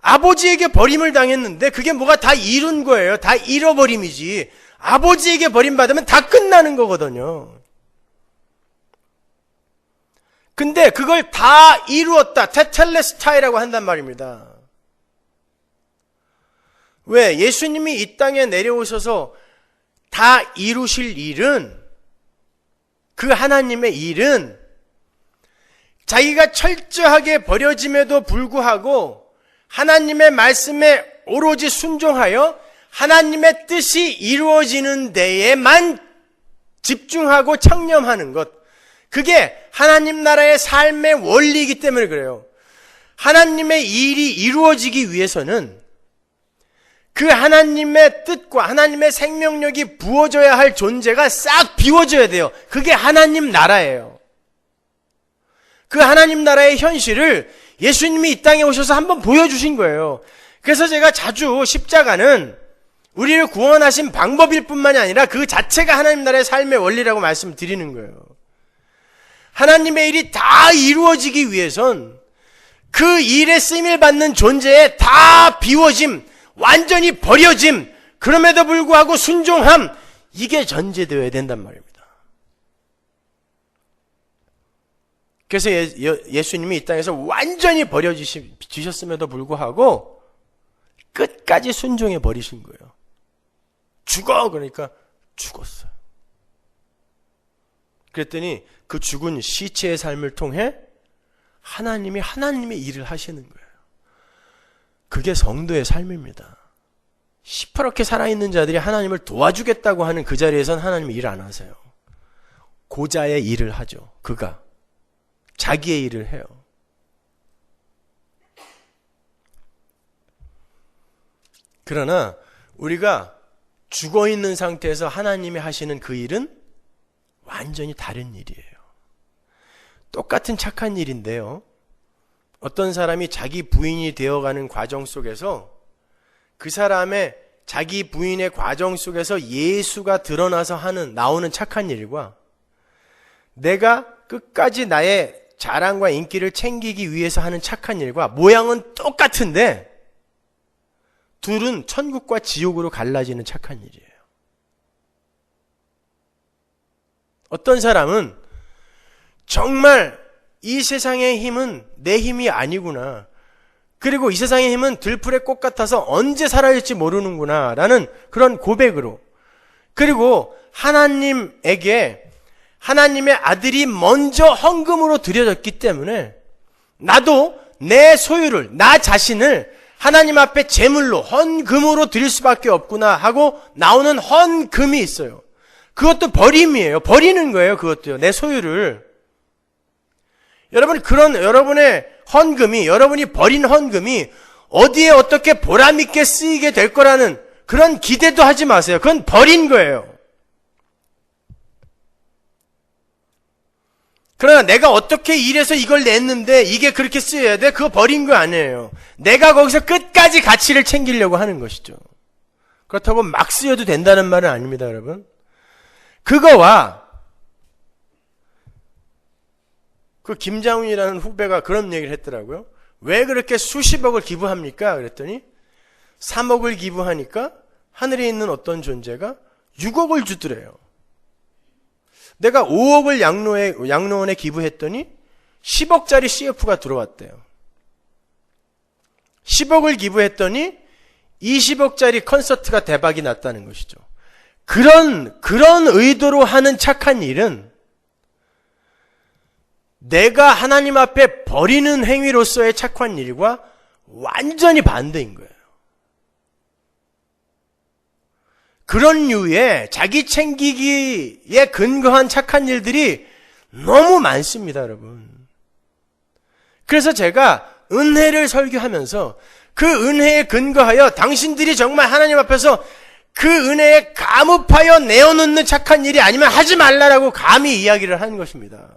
아버지에게 버림을 당했는데 그게 뭐가 다 이룬 거예요. 다 잃어버림이지. 아버지에게 버림받으면 다 끝나는 거거든요. 근데 그걸 다 이루었다. 테텔레스타이라고 한단 말입니다. 왜? 예수님이 이 땅에 내려오셔서 다 이루실 일은, 그 하나님의 일은 자기가 철저하게 버려짐에도 불구하고 하나님의 말씀에 오로지 순종하여 하나님의 뜻이 이루어지는 데에만 집중하고 청념하는 것. 그게 하나님 나라의 삶의 원리이기 때문에 그래요. 하나님의 일이 이루어지기 위해서는 그 하나님의 뜻과 하나님의 생명력이 부어져야 할 존재가 싹 비워져야 돼요. 그게 하나님 나라예요. 그 하나님 나라의 현실을 예수님이 이 땅에 오셔서 한번 보여주신 거예요. 그래서 제가 자주 십자가는 우리를 구원하신 방법일 뿐만이 아니라 그 자체가 하나님 나라의 삶의 원리라고 말씀드리는 거예요. 하나님의 일이 다 이루어지기 위해선 그 일에 쓰임을 받는 존재에 다 비워짐, 완전히 버려짐, 그럼에도 불구하고 순종함, 이게 전제되어야 된단 말입니다. 그래서 예수님이 이 땅에서 완전히 버려지셨음에도 불구하고 끝까지 순종해 버리신 거예요. 죽어! 그러니까 죽었어요. 그랬더니 그 죽은 시체의 삶을 통해 하나님의 일을 하시는 거예요. 그게 성도의 삶입니다. 시퍼렇게 살아있는 자들이 하나님을 도와주겠다고 하는 그 자리에선 하나님의 일을 안 하세요. 고자의 일을 하죠. 그가 자기의 일을 해요. 그러나 우리가 죽어있는 상태에서 하나님이 하시는 그 일은 완전히 다른 일이에요. 똑같은 착한 일인데요. 어떤 사람이 자기 부인이 되어가는 과정 속에서 그 사람의 자기 부인의 과정 속에서 예수가 드러나서 나오는 착한 일과 내가 끝까지 나의 자랑과 인기를 챙기기 위해서 하는 착한 일과 모양은 똑같은데 둘은 천국과 지옥으로 갈라지는 착한 일이에요. 어떤 사람은 정말 이 세상의 힘은 내 힘이 아니구나. 그리고 이 세상의 힘은 들풀의 꽃 같아서 언제 사라질지 모르는구나 라는 그런 고백으로, 그리고 하나님에게 하나님의 아들이 먼저 헌금으로 드려졌기 때문에 나도 내 소유를, 나 자신을 하나님 앞에 제물로 헌금으로 드릴 수밖에 없구나 하고 나오는 헌금이 있어요. 그것도 버림이에요. 버리는 거예요. 그것도요. 내 소유를. 여러분, 그런 여러분의 헌금이, 여러분이 버린 헌금이 어디에 어떻게 보람있게 쓰이게 될 거라는 그런 기대도 하지 마세요. 그건 버린 거예요. 그러나 내가 어떻게 일해서 이걸 냈는데 이게 그렇게 쓰여야 돼? 그거 버린 거 아니에요. 내가 거기서 끝까지 가치를 챙기려고 하는 것이죠. 그렇다고 막 쓰여도 된다는 말은 아닙니다, 여러분. 그거와 그 김장훈이라는 후배가 그런 얘기를 했더라고요. 왜 그렇게 수십억을 기부합니까? 그랬더니 3억을 기부하니까 하늘에 있는 어떤 존재가 6억을 주더래요. 내가 5억을 양로원에 기부했더니 10억짜리 CF가 들어왔대요. 10억을 기부했더니 20억짜리 콘서트가 대박이 났다는 것이죠. 그런 의도로 하는 착한 일은 내가 하나님 앞에 버리는 행위로서의 착한 일과 완전히 반대인 거예요. 그런 류의 자기 챙기기에 근거한 착한 일들이 너무 많습니다, 여러분. 그래서 제가 은혜를 설교하면서 그 은혜에 근거하여 당신들이 정말 하나님 앞에서 그 은혜에 감업하여 내어놓는 착한 일이 아니면 하지 말라라고 감히 이야기를 한 것입니다.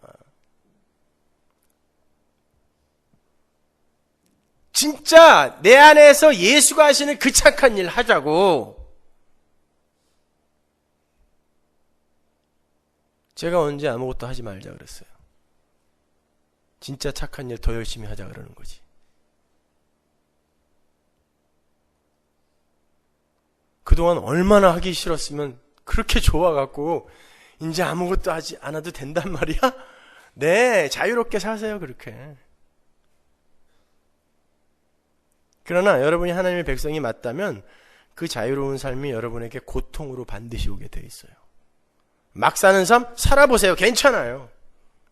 진짜 내 안에서 예수가 하시는 그 착한 일 하자고. 제가 언제 아무것도 하지 말자 그랬어요. 진짜 착한 일 더 열심히 하자 그러는 거지. 그동안 얼마나 하기 싫었으면 그렇게 좋아갖고 이제 아무것도 하지 않아도 된단 말이야? 네, 자유롭게 사세요, 그렇게. 그러나 여러분이 하나님의 백성이 맞다면 그 자유로운 삶이 여러분에게 고통으로 반드시 오게 돼 있어요. 막 사는 삶 살아보세요. 괜찮아요.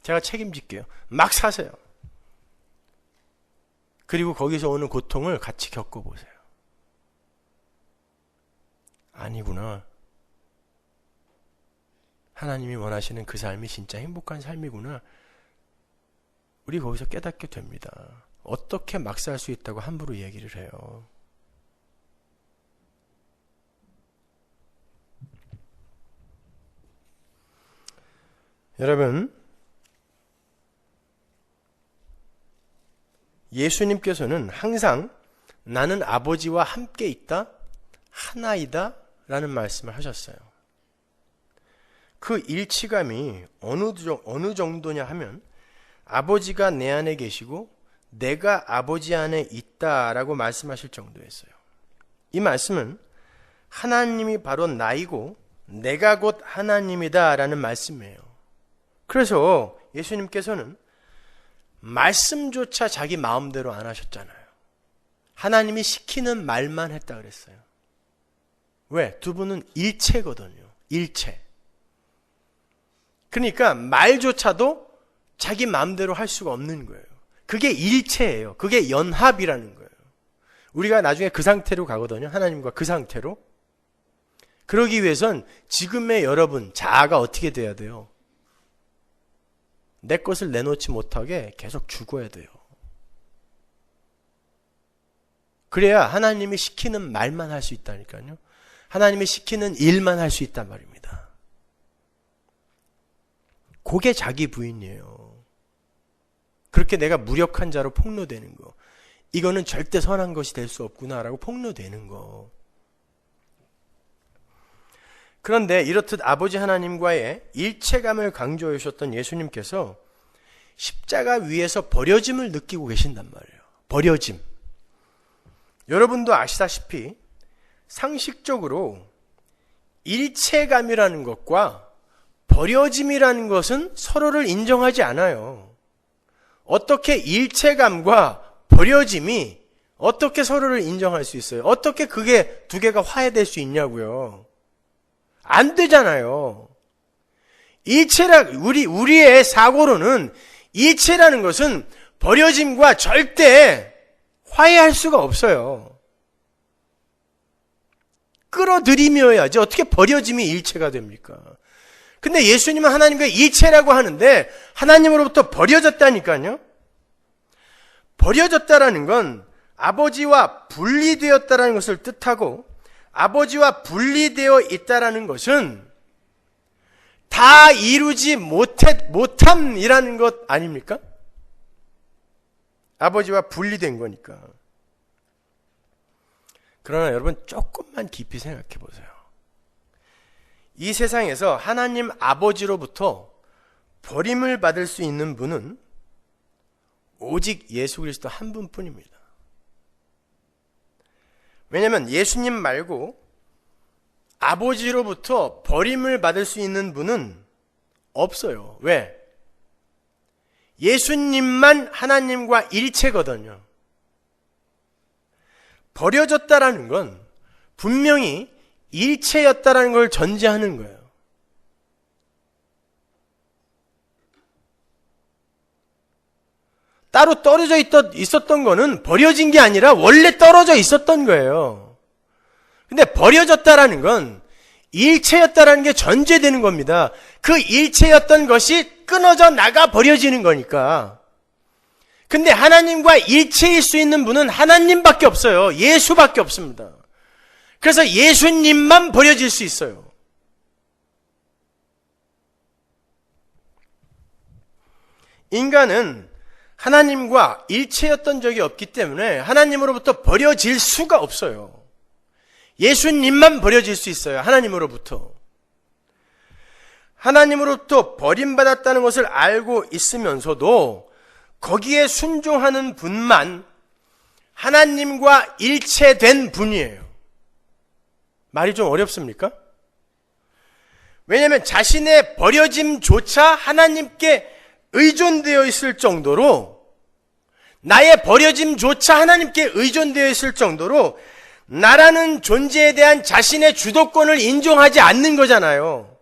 제가 책임질게요. 막 사세요. 그리고 거기서 오는 고통을 같이 겪어보세요. 아니구나. 하나님이 원하시는 그 삶이 진짜 행복한 삶이구나. 우리 거기서 깨닫게 됩니다. 어떻게 막 살 수 있다고 함부로 얘기를 해요. 여러분, 예수님께서는 항상 나는 아버지와 함께 있다, 하나이다 라는 말씀을 하셨어요. 그 일치감이 어느 정도냐 하면 아버지가 내 안에 계시고 내가 아버지 안에 있다라고 말씀하실 정도였어요. 이 말씀은 하나님이 바로 나이고 내가 곧 하나님이다 라는 말씀이에요. 그래서 예수님께서는 말씀조차 자기 마음대로 안 하셨잖아요. 하나님이 시키는 말만 했다 그랬어요. 왜? 두 분은 일체거든요. 일체. 그러니까 말조차도 자기 마음대로 할 수가 없는 거예요. 그게 일체예요. 그게 연합이라는 거예요. 우리가 나중에 그 상태로 가거든요. 하나님과 그 상태로. 그러기 위해선 지금의 여러분 자아가 어떻게 돼야 돼요? 내 것을 내놓지 못하게 계속 죽어야 돼요. 그래야 하나님이 시키는 말만 할 수 있다니까요. 하나님이 시키는 일만 할 수 있단 말입니다. 그게 자기 부인이에요. 그렇게 내가 무력한 자로 폭로되는 거. 이거는 절대 선한 것이 될 수 없구나라고 폭로되는 거. 그런데 이렇듯 아버지 하나님과의 일체감을 강조해 주셨던 예수님께서 십자가 위에서 버려짐을 느끼고 계신단 말이에요. 버려짐. 여러분도 아시다시피 상식적으로 일체감이라는 것과 버려짐이라는 것은 서로를 인정하지 않아요. 어떻게 일체감과 버려짐이 어떻게 서로를 인정할 수 있어요? 어떻게 그게 두 개가 화해될 수 있냐고요. 안 되잖아요. 우리의 사고로는 이체라는 것은 버려짐과 절대 화해할 수가 없어요. 끌어들이며야지 어떻게 버려짐이 일체가 됩니까? 근데 예수님은 하나님과 일체라고 하는데 하나님으로부터 버려졌다니까요. 버려졌다라는 건 아버지와 분리되었다라는 것을 뜻하고, 아버지와 분리되어 있다라는 것은 다 이루지 못함이라는 것 아닙니까? 아버지와 분리된 거니까. 그러나 여러분 조금만 깊이 생각해 보세요. 이 세상에서 하나님 아버지로부터 버림을 받을 수 있는 분은 오직 예수 그리스도 한 분뿐입니다. 왜냐하면 예수님 말고 아버지로부터 버림을 받을 수 있는 분은 없어요. 왜? 예수님만 하나님과 일체거든요. 버려졌다라는 건 분명히 일체였다라는 걸 전제하는 거예요. 따로 떨어져 있었던 거는 버려진 게 아니라 원래 떨어져 있었던 거예요. 근데 버려졌다라는 건 일체였다라는 게 전제되는 겁니다. 그 일체였던 것이 끊어져 나가 버려지는 거니까. 근데 하나님과 일체일 수 있는 분은 하나님밖에 없어요. 예수밖에 없습니다. 그래서 예수님만 버려질 수 있어요. 인간은 하나님과 일체였던 적이 없기 때문에 하나님으로부터 버려질 수가 없어요. 예수님만 버려질 수 있어요. 하나님으로부터. 하나님으로부터 버림받았다는 것을 알고 있으면서도 거기에 순종하는 분만 하나님과 일체된 분이에요. 말이 좀 어렵습니까? 왜냐하면 자신의 버려짐조차 하나님께 의존되어 있을 정도로, 나의 버려짐조차 하나님께 의존되어 있을 정도로 나라는 존재에 대한 자신의 주도권을 인정하지 않는 거잖아요.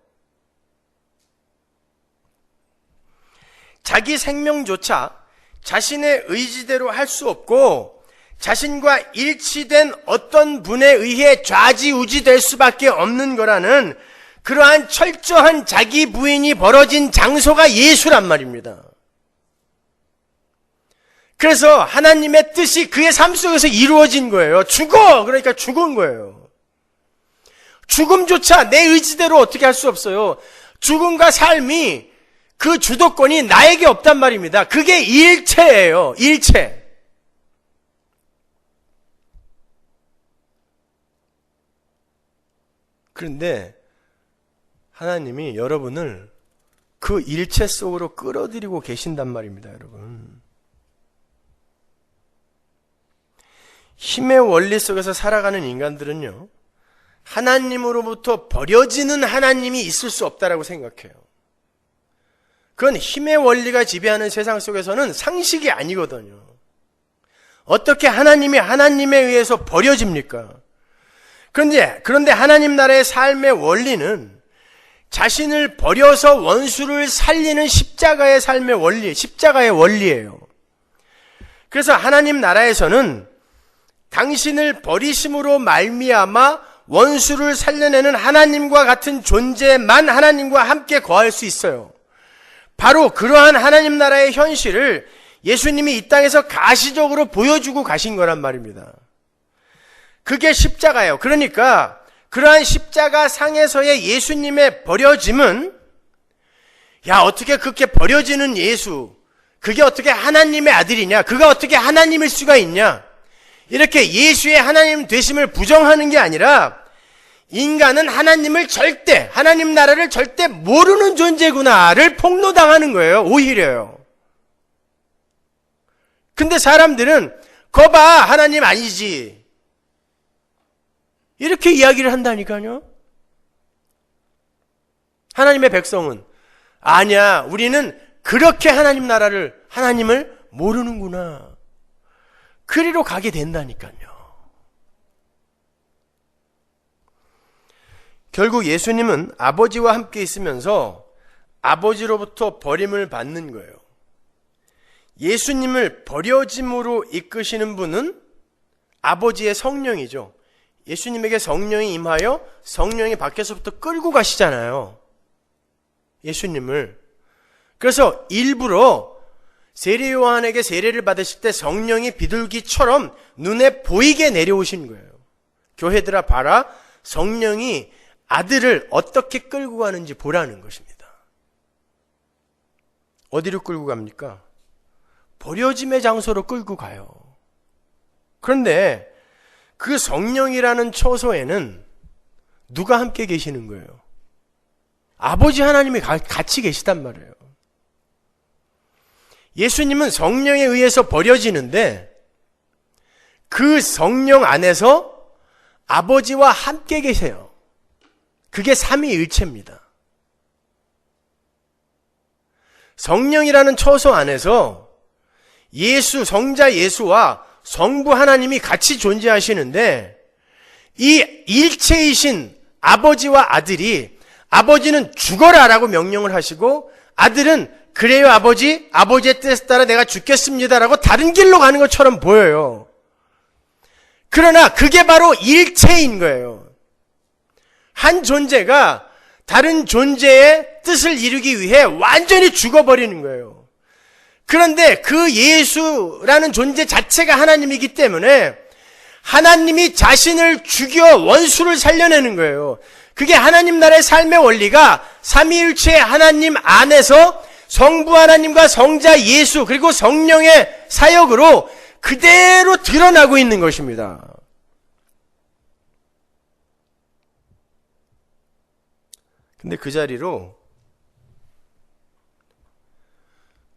자기 생명조차 자신의 의지대로 할 수 없고 자신과 일치된 어떤 분에 의해 좌지우지될 수밖에 없는 거라는 그러한 철저한 자기 부인이 벌어진 장소가 예수란 말입니다. 그래서 하나님의 뜻이 그의 삶 속에서 이루어진 거예요. 죽어! 그러니까 죽은 거예요. 죽음조차 내 의지대로 어떻게 할 수 없어요. 죽음과 삶이 그 주도권이 나에게 없단 말입니다. 그게 일체예요. 일체. 그런데 하나님이 여러분을 그 일체 속으로 끌어들이고 계신단 말입니다, 여러분. 힘의 원리 속에서 살아가는 인간들은요, 하나님으로부터 버려지는 하나님이 있을 수 없다라고 생각해요. 그건 힘의 원리가 지배하는 세상 속에서는 상식이 아니거든요. 어떻게 하나님이 하나님에 의해서 버려집니까? 그런데 하나님 나라의 삶의 원리는 자신을 버려서 원수를 살리는 십자가의 삶의 원리, 십자가의 원리예요. 그래서 하나님 나라에서는 당신을 버리심으로 말미암아 원수를 살려내는 하나님과 같은 존재만 하나님과 함께 거할 수 있어요. 바로 그러한 하나님 나라의 현실을 예수님이 이 땅에서 가시적으로 보여주고 가신 거란 말입니다. 그게 십자가예요. 그러니까 그러한 십자가 상에서의 예수님의 버려짐은, 야, 어떻게 그렇게 버려지는 예수, 그게 어떻게 하나님의 아들이냐, 그가 어떻게 하나님일 수가 있냐, 이렇게 예수의 하나님 되심을 부정하는 게 아니라 인간은 하나님을 절대, 하나님 나라를 절대 모르는 존재구나를 폭로당하는 거예요. 오히려요. 근데 사람들은 거봐, 하나님 아니지, 이렇게 이야기를 한다니까요. 하나님의 백성은 아니야, 우리는 그렇게 하나님 나라를, 하나님을 모르는구나, 그리로 가게 된다니까요. 결국 예수님은 아버지와 함께 있으면서 아버지로부터 버림을 받는 거예요. 예수님을 버려짐으로 이끄시는 분은 아버지의 성령이죠. 예수님에게 성령이 임하여 성령이 밖에서부터 끌고 가시잖아요, 예수님을. 그래서 일부러 세례 요한에게 세례를 받으실 때 성령이 비둘기처럼 눈에 보이게 내려오신 거예요. 교회들아 봐라, 성령이 아들을 어떻게 끌고 가는지 보라는 것입니다. 어디로 끌고 갑니까? 버려짐의 장소로 끌고 가요. 그런데 그 성령이라는 처소에는 누가 함께 계시는 거예요? 아버지 하나님이 같이 계시단 말이에요. 예수님은 성령에 의해서 버려지는데 그 성령 안에서 아버지와 함께 계세요. 그게 삼위일체입니다. 성령이라는 처소 안에서 예수, 성자 예수와 성부 하나님이 같이 존재하시는데 이 일체이신 아버지와 아들이, 아버지는 죽어라 라고 명령을 하시고 아들은 그래요 아버지, 아버지의 뜻에 따라 내가 죽겠습니다 라고 다른 길로 가는 것처럼 보여요. 그러나 그게 바로 일체인 거예요. 한 존재가 다른 존재의 뜻을 이루기 위해 완전히 죽어버리는 거예요. 그런데 그 예수라는 존재 자체가 하나님이기 때문에 하나님이 자신을 죽여 원수를 살려내는 거예요. 그게 하나님 나라의 삶의 원리가 삼위일체의 하나님 안에서 성부 하나님과 성자 예수 그리고 성령의 사역으로 그대로 드러나고 있는 것입니다. 근데 그 자리로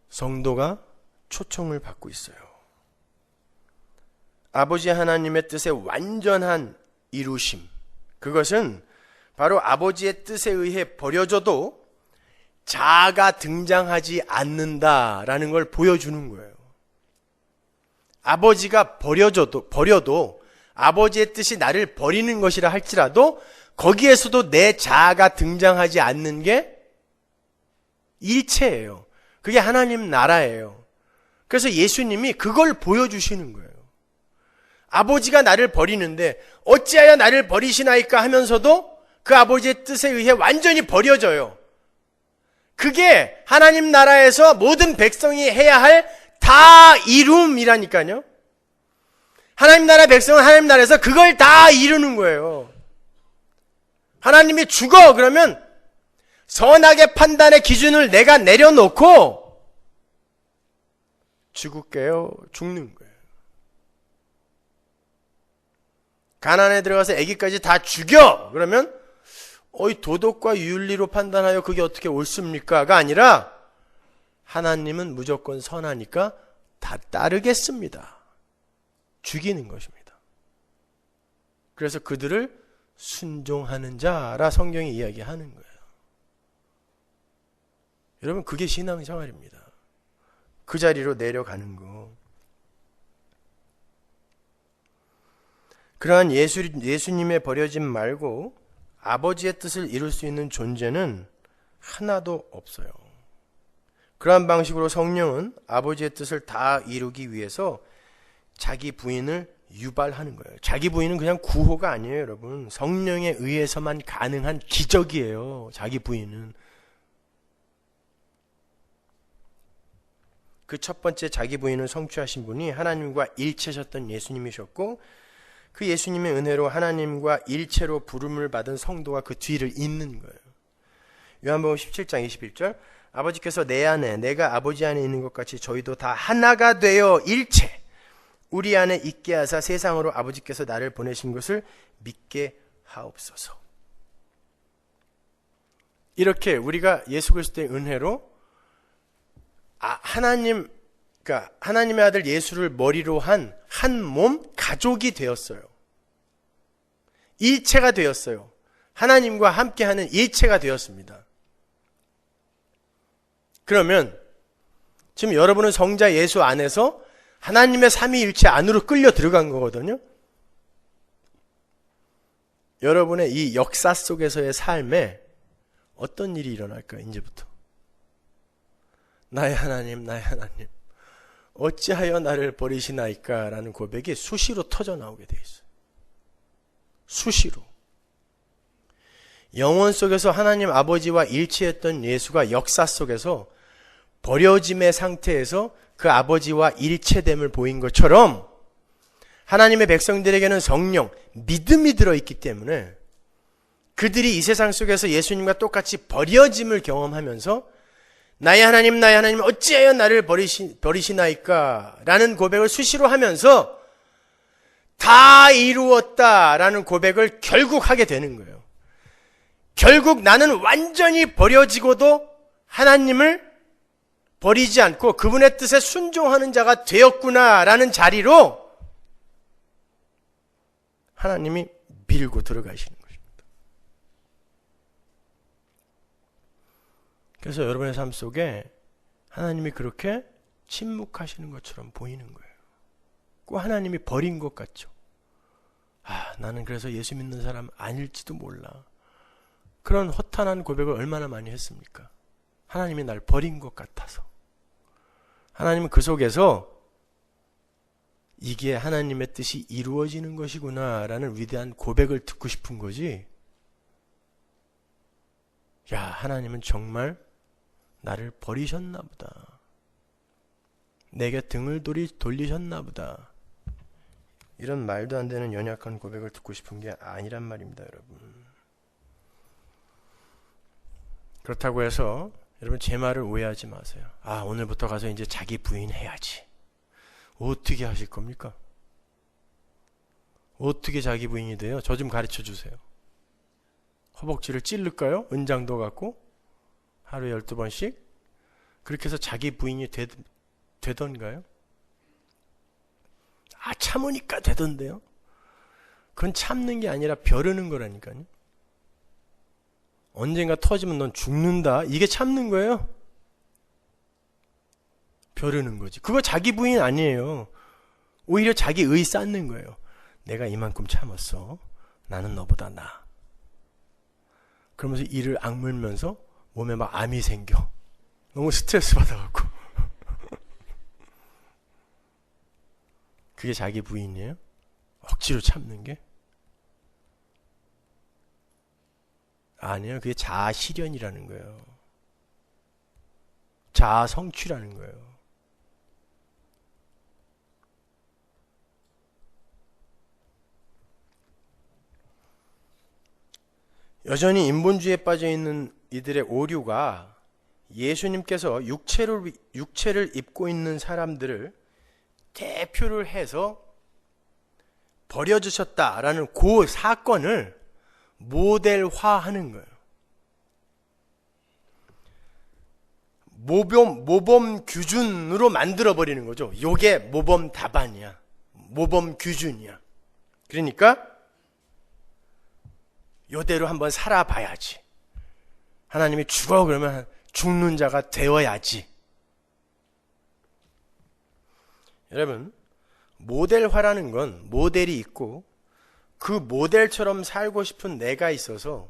성도가 초청을 받고 있어요. 아버지 하나님의 뜻의 완전한 이루심, 그것은 바로 아버지의 뜻에 의해 버려져도 자아가 등장하지 않는다라는 걸 보여주는 거예요. 아버지가 버려도 아버지의 뜻이 나를 버리는 것이라 할지라도 거기에서도 내 자아가 등장하지 않는 게 일체예요. 그게 하나님 나라예요. 그래서 예수님이 그걸 보여주시는 거예요. 아버지가 나를 버리는데 어찌하여 나를 버리시나이까 하면서도 그 아버지의 뜻에 의해 완전히 버려져요. 그게 하나님 나라에서 모든 백성이 해야 할 다 이룸이라니까요. 하나님 나라 백성은 하나님 나라에서 그걸 다 이루는 거예요. 하나님이 죽어 그러면 선악의 판단의 기준을 내가 내려놓고 죽을게요. 죽는 거예요. 가나안에 들어가서 아기까지 다 죽여 그러면 이 도덕과 윤리로 판단하여 그게 어떻게 옳습니까가 아니라 하나님은 무조건 선하니까 다 따르겠습니다. 죽이는 것입니다. 그래서 그들을 순종하는 자라 성경이 이야기하는 거예요. 여러분 그게 신앙생활입니다. 그 자리로 내려가는 거. 그러한 예수님의 버려짐 말고 아버지의 뜻을 이룰 수 있는 존재는 하나도 없어요. 그러한 방식으로 성령은 아버지의 뜻을 다 이루기 위해서 자기 부인을 유발하는 거예요. 자기 부인은 그냥 구호가 아니에요, 여러분. 성령에 의해서만 가능한 기적이에요. 자기 부인은. 그 첫 번째 자기 부인을 성취하신 분이 하나님과 일체셨던 예수님이셨고 그 예수님의 은혜로 하나님과 일체로 부름을 받은 성도가 그 뒤를 잇는 거예요. 요한복음 17장 21절 아버지께서 내 안에 내가 아버지 안에 있는 것 같이 저희도 다 하나가 되어 일체 우리 안에 있게 하사 세상으로 아버지께서 나를 보내신 것을 믿게 하옵소서. 이렇게 우리가 예수 그리스도의 은혜로 그러니까 하나님의 아들 예수를 머리로 한 한 몸 가족이 되었어요. 일체가 되었어요. 하나님과 함께하는 일체가 되었습니다. 그러면 지금 여러분은 성자 예수 안에서 하나님의 삼위일체 안으로 끌려 들어간 거거든요. 여러분의 이 역사 속에서의 삶에 어떤 일이 일어날까요? 이제부터 나의 하나님 어찌하여 나를 버리시나이까 라는 고백이 수시로 터져나오게 돼 있어요. 수시로. 영혼 속에서 하나님 아버지와 일치했던 예수가 역사 속에서 버려짐의 상태에서 그 아버지와 일체됨을 보인 것처럼 하나님의 백성들에게는 성령, 믿음이 들어있기 때문에 그들이 이 세상 속에서 예수님과 똑같이 버려짐을 경험하면서 나의 하나님 어찌하여 나를 버리시나이까 라는 고백을 수시로 하면서 다 이루었다라는 고백을 결국 하게 되는 거예요. 결국 나는 완전히 버려지고도 하나님을 버리지 않고 그분의 뜻에 순종하는 자가 되었구나라는 자리로 하나님이 밀고 들어가시는 것입니다. 그래서 여러분의 삶 속에 하나님이 그렇게 침묵하시는 것처럼 보이는 거예요. 꼭 하나님이 버린 것 같죠. 나는 그래서 예수 믿는 사람 아닐지도 몰라. 그런 허탄한 고백을 얼마나 많이 했습니까? 하나님이 날 버린 것 같아서. 하나님은 그 속에서 이게 하나님의 뜻이 이루어지는 것이구나 라는 위대한 고백을 듣고 싶은 거지. 하나님은 정말 나를 버리셨나 보다. 내게 등을 돌리셨나 보다. 이런 말도 안 되는 연약한 고백을 듣고 싶은 게 아니란 말입니다, 여러분. 그렇다고 해서 여러분 제 말을 오해하지 마세요. 오늘부터 가서 이제 자기 부인 해야지. 어떻게 하실 겁니까? 어떻게 자기 부인이 돼요? 저 좀 가르쳐 주세요. 허벅지를 찌를까요? 은장도 갖고 하루에 12번씩? 그렇게 해서 자기 부인이 되던가요? 참으니까 되던데요. 그건 참는 게 아니라 벼르는 거라니까요. 언젠가 터지면 넌 죽는다. 이게 참는 거예요? 벼르는 거지. 그거 자기 부인 아니에요. 오히려 자기 의 쌓는 거예요. 내가 이만큼 참았어. 나는 너보다 나아. 그러면서 이를 악물면서 몸에 막 암이 생겨. 너무 스트레스 받아갖고. 그게 자기 부인이에요? 억지로 참는 게? 아니에요. 그게 자아 실현이라는 거예요. 자아 성취라는 거예요. 여전히 인본주의에 빠져 있는 이들의 오류가 예수님께서 육체를 입고 있는 사람들을 대표를 해서 버려주셨다라는 그 사건을 모델화하는 거예요. 모범 규준으로 만들어버리는 거죠. 요게 모범 답안이야. 모범 규준이야. 그러니까 요대로 한번 살아봐야지. 하나님이 죽어 그러면 죽는 자가 되어야지. 여러분, 모델화라는 건 모델이 있고 그 모델처럼 살고 싶은 내가 있어서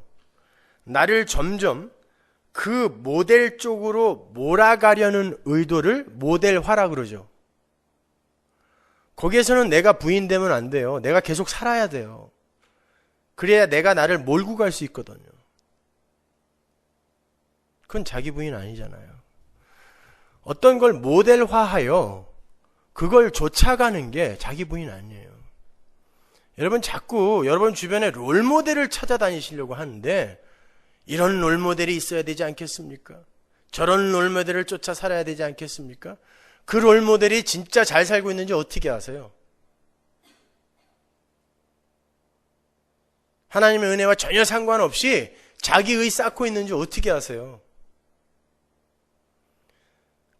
나를 점점 그 모델 쪽으로 몰아가려는 의도를 모델화라 그러죠. 거기에서는 내가 부인되면 안 돼요. 내가 계속 살아야 돼요. 그래야 내가 나를 몰고 갈 수 있거든요. 그건 자기 부인 아니잖아요. 어떤 걸 모델화하여 그걸 쫓아가는 게 자기 부인 아니에요. 여러분 자꾸 여러분 주변에 롤모델을 찾아다니시려고 하는데 이런 롤모델이 있어야 되지 않겠습니까? 저런 롤모델을 쫓아 살아야 되지 않겠습니까? 그 롤모델이 진짜 잘 살고 있는지 어떻게 아세요? 하나님의 은혜와 전혀 상관없이 자기의 쌓고 있는지 어떻게 아세요?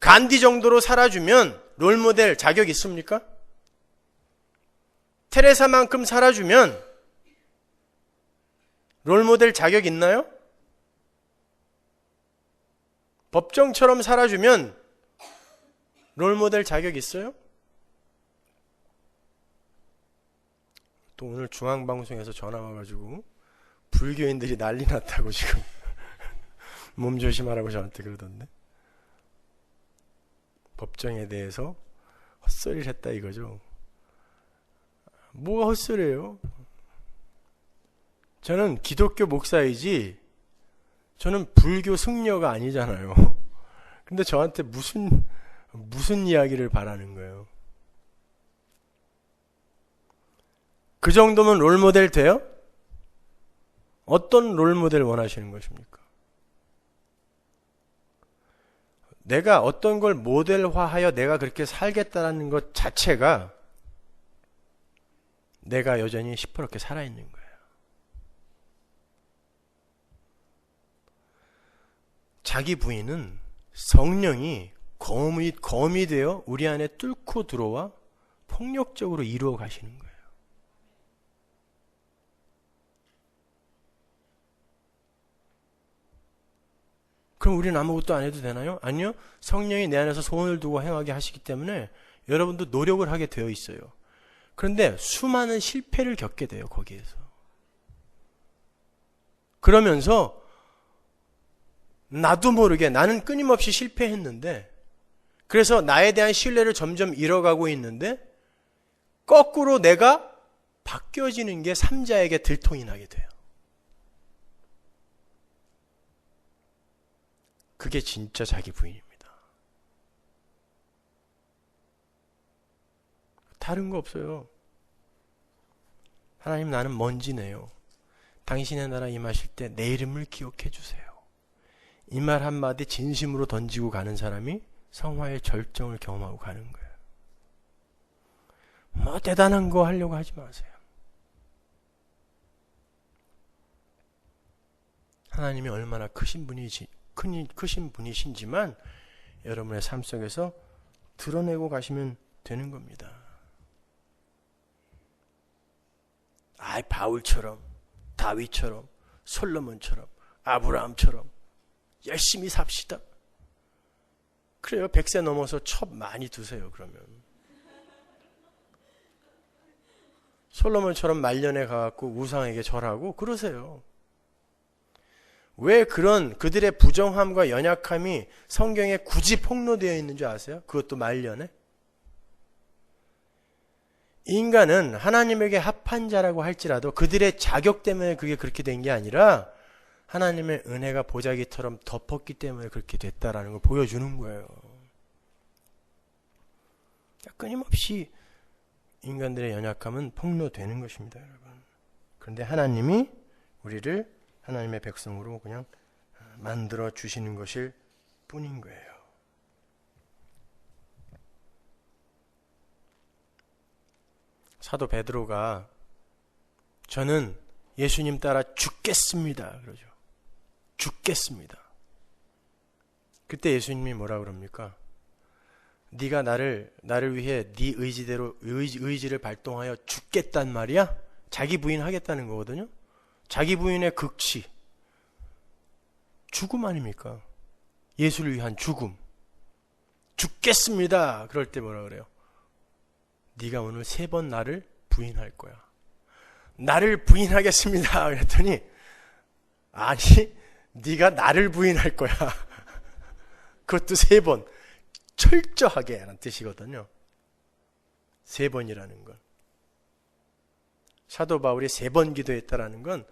간디 정도로 살아주면 롤모델 자격 있습니까? 테레사만큼 살아주면 롤모델 자격 있나요? 법정처럼 살아주면 롤모델 자격 있어요? 또 오늘 중앙방송에서 전화 와가지고 불교인들이 난리 났다고 지금 몸 조심하라고 저한테 그러던데. 법정에 대해서 헛소리를 했다 이거죠. 뭐가 헛소리예요? 저는 기독교 목사이지 저는 불교 승려가 아니잖아요. 근데 저한테 무슨 이야기를 바라는 거예요? 그 정도면 롤모델 돼요? 어떤 롤모델 원하시는 것입니까? 내가 어떤 걸 모델화하여 내가 그렇게 살겠다는 것 자체가 내가 여전히 시퍼렇게 살아있는 거예요. 자기 부인은 성령이 검이 되어 우리 안에 뚫고 들어와 폭력적으로 이루어 가시는 거예요. 그럼 우리는 아무것도 안 해도 되나요? 아니요. 성령이 내 안에서 소원을 두고 행하게 하시기 때문에 여러분도 노력을 하게 되어 있어요. 그런데 수많은 실패를 겪게 돼요. 거기에서. 그러면서 나도 모르게 나는 끊임없이 실패했는데 그래서 나에 대한 신뢰를 점점 잃어가고 있는데 거꾸로 내가 바뀌어지는 게 삼자에게 들통이 나게 돼요. 그게 진짜 자기 부인입니다. 다른 거 없어요. 하나님 나는 먼지네요. 당신의 나라 임하실 때 내 이름을 기억해 주세요. 이 말 한마디 진심으로 던지고 가는 사람이 성화의 절정을 경험하고 가는 거예요. 뭐 대단한 거 하려고 하지 마세요. 하나님이 얼마나 크신 분이신지만 여러분의 삶 속에서 드러내고 가시면 되는 겁니다. 바울처럼, 다윗처럼, 솔로몬처럼, 아브라함처럼 열심히 삽시다. 그래요. 100세 넘어서 첩 많이 두세요. 그러면 솔로몬처럼 말년에 가갖고 우상에게 절하고 그러세요. 왜 그런 그들의 부정함과 연약함이 성경에 굳이 폭로되어 있는 줄 아세요? 그것도 말년에. 인간은 하나님에게 합한 자라고 할지라도 그들의 자격 때문에 그게 그렇게 된 게 아니라 하나님의 은혜가 보자기처럼 덮었기 때문에 그렇게 됐다라는 걸 보여주는 거예요. 끊임없이 인간들의 연약함은 폭로되는 것입니다, 여러분. 그런데 하나님이 우리를 하나님의 백성으로 그냥 만들어 주시는 것일 뿐인 거예요. 사도 베드로가 저는 예수님 따라 죽겠습니다. 그러죠. 죽겠습니다. 그때 예수님이 뭐라 그럽니까? 네가 나를 위해 네 의지대로 의지를 발동하여 죽겠단 말이야? 자기 부인하겠다는 거거든요. 자기 부인의 극치. 죽음 아닙니까? 예수를 위한 죽음. 죽겠습니다. 그럴 때 뭐라 그래요? 네가 오늘 3번 나를 부인할 거야. 나를 부인하겠습니다. 그랬더니 아니 네가 나를 부인할 거야. 그것도 3번. 철저하게 라는 뜻이거든요. 3번이라는 건. 사도 바울이 3번 기도했다라는 건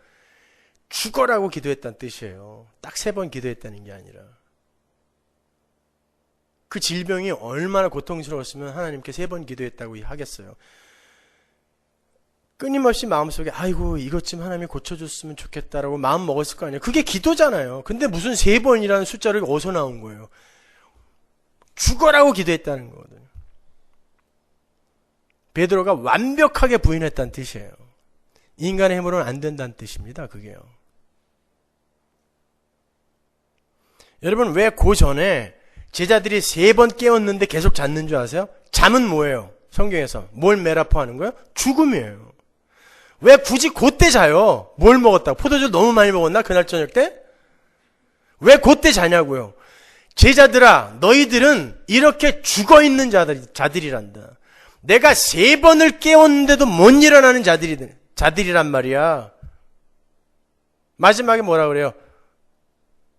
죽어라고 기도했다는 뜻이에요. 딱 3번 기도했다는 게 아니라. 그 질병이 얼마나 고통스러웠으면 하나님께 3번 기도했다고 하겠어요. 끊임없이 마음속에 아이고 이것 좀 하나님이 고쳐줬으면 좋겠다라고 마음 먹었을 거 아니에요. 그게 기도잖아요. 근데 무슨 3번이라는 숫자를 어디서 나온 거예요? 죽어라고 기도했다는 거거든요. 베드로가 완벽하게 부인했다는 뜻이에요. 인간의 힘으로는 안 된다는 뜻입니다. 그게요. 여러분 왜 그 전에 제자들이 3번 깨웠는데 계속 잤는 줄 아세요? 잠은 뭐예요? 성경에서 뭘 메라포하는 거예요? 죽음이에요. 왜 굳이 그때 자요? 뭘 먹었다고? 포도주 너무 많이 먹었나? 그날 저녁 때? 왜 그때 자냐고요? 제자들아, 너희들은 이렇게 죽어있는 자들이란다. 내가 3번을 깨웠는데도 못 일어나는 자들이란 말이야. 마지막에 뭐라 그래요?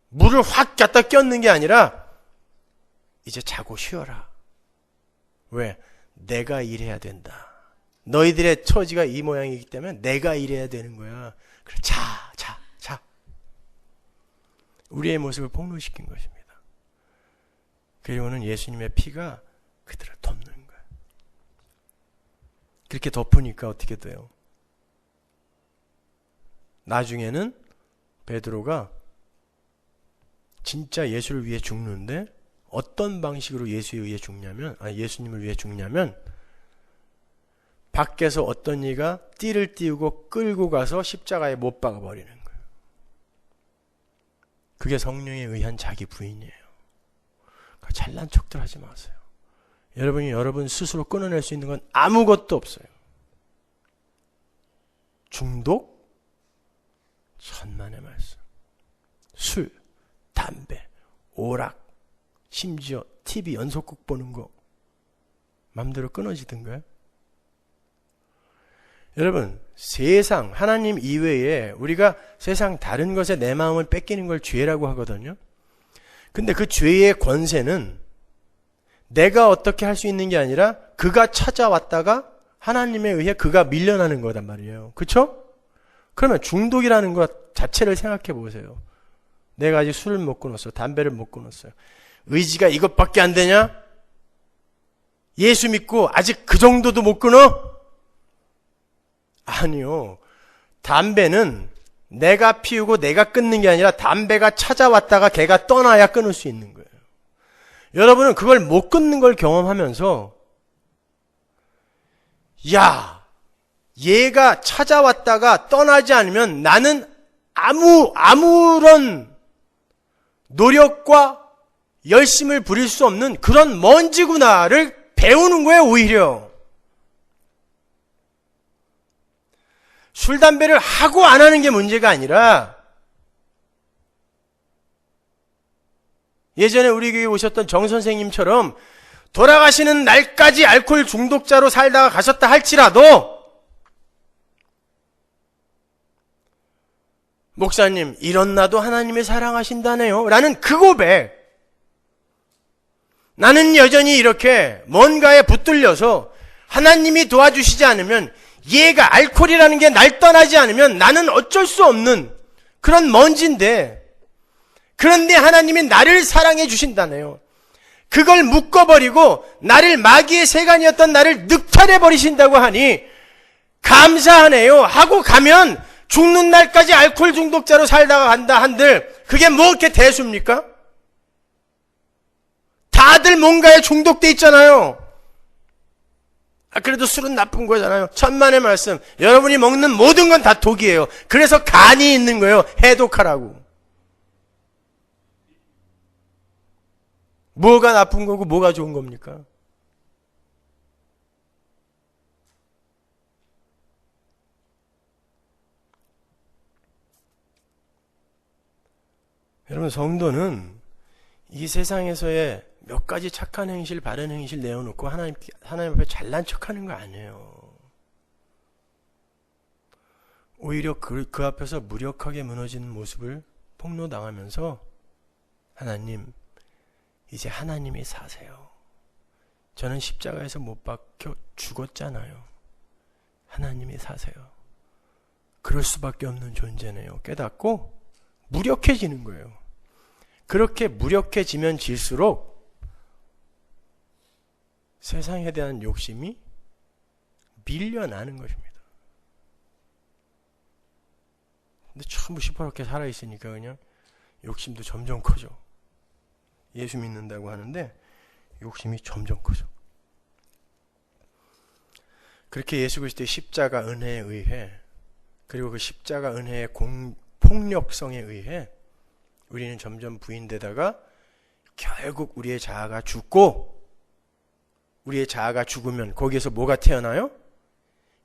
물을 확 갖다 꼈는 게 아니라 이제 자고 쉬어라. 왜? 내가 일해야 된다. 너희들의 처지가 이 모양이기 때문에 내가 일해야 되는 거야. 그래, 자. 우리의 모습을 폭로시킨 것입니다. 그리고는 예수님의 피가 그들을 덮는 거예요. 그렇게 덮으니까 어떻게 돼요? 나중에는 베드로가 진짜 예수를 위해 죽는데 어떤 방식으로 예수님을 위해 죽냐면 밖에서 어떤 이가 띠를 띄우고 끌고 가서 십자가에 못 박아 버리는 거예요. 그게 성령에 의한 자기 부인이에요. 잘난 척들 하지 마세요. 여러분이 여러분 스스로 끊어낼 수 있는 건 아무것도 없어요. 중독? 천만의 말씀. 술, 담배, 오락, 심지어 TV 연속극 보는 거 맘대로 끊어지던가요? 여러분, 세상, 하나님 이외에 우리가 세상 다른 것에 내 마음을 뺏기는 걸 죄라고 하거든요. 근데 그 죄의 권세는 내가 어떻게 할 수 있는 게 아니라 그가 찾아왔다가 하나님에 의해 그가 밀려나는 거단 말이에요. 그렇죠? 그러면 중독이라는 것 자체를 생각해 보세요. 내가 아직 술을 못 끊었어요. 담배를 못 끊었어요. 의지가 이것밖에 안 되냐? 예수 믿고 아직 그 정도도 못 끊어? 아니요. 담배는 내가 피우고 내가 끊는 게 아니라 담배가 찾아왔다가 걔가 떠나야 끊을 수 있는 거예요. 여러분은 그걸 못 끊는 걸 경험하면서 야, 얘가 찾아왔다가 떠나지 않으면 나는 아무런 노력과 열심을 부릴 수 없는 그런 먼지구나를 배우는 거예요, 오히려. 술, 담배를 하고 안 하는 게 문제가 아니라 예전에 우리 교회에 오셨던 정 선생님처럼 돌아가시는 날까지 알코올 중독자로 살다가 가셨다 할지라도 목사님, 이런 나도 하나님이 사랑하신다네요 라는 그 고백, 나는 여전히 이렇게 뭔가에 붙들려서 하나님이 도와주시지 않으면, 얘가 알코올이라는 게 날 떠나지 않으면 나는 어쩔 수 없는 그런 먼지인데, 그런데 하나님이 나를 사랑해 주신다네요. 그걸 묶어버리고 나를 마귀의 세간이었던 나를 늑탈해 버리신다고 하니 감사하네요 하고 가면 죽는 날까지 알코올 중독자로 살다가 간다 한들 그게 뭐 이렇게 대수입니까? 다들 뭔가에 중독돼 있잖아요. 그래도 술은 나쁜 거잖아요. 천만의 말씀, 여러분이 먹는 모든 건 다 독이에요. 그래서 간이 있는 거예요. 해독하라고. 뭐가 나쁜 거고 뭐가 좋은 겁니까? 여러분, 성도는 이 세상에서의 몇 가지 착한 행실, 바른 행실 내어놓고 하나님 앞에 잘난 척하는 거 아니에요. 오히려 그 앞에서 무력하게 무너지는 모습을 폭로당하면서 하나님, 이제 하나님이 사세요. 저는 십자가에서 못 박혀 죽었잖아요. 하나님이 사세요. 그럴 수밖에 없는 존재네요. 깨닫고 무력해지는 거예요. 그렇게 무력해지면 질수록 세상에 대한 욕심이 밀려나는 것입니다. 근데 전부 시퍼렇게 살아있으니까 그냥 욕심도 점점 커져. 예수 믿는다고 하는데 욕심이 점점 커져. 그렇게 예수 그리스도의 십자가 은혜에 의해, 그리고 그 십자가 은혜의 폭력성에 의해 우리는 점점 부인되다가 결국 우리의 자아가 죽고, 우리의 자아가 죽으면 거기에서 뭐가 태어나요?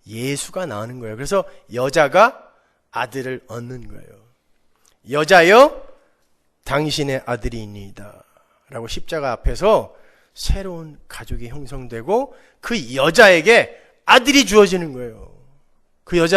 예수가 나오는 거예요. 그래서 여자가 아들을 얻는 거예요. 여자여 당신의 아들이니이다 라고 십자가 앞에서 새로운 가족이 형성되고 그 여자에게 아들이 주어지는 거예요. 그 여자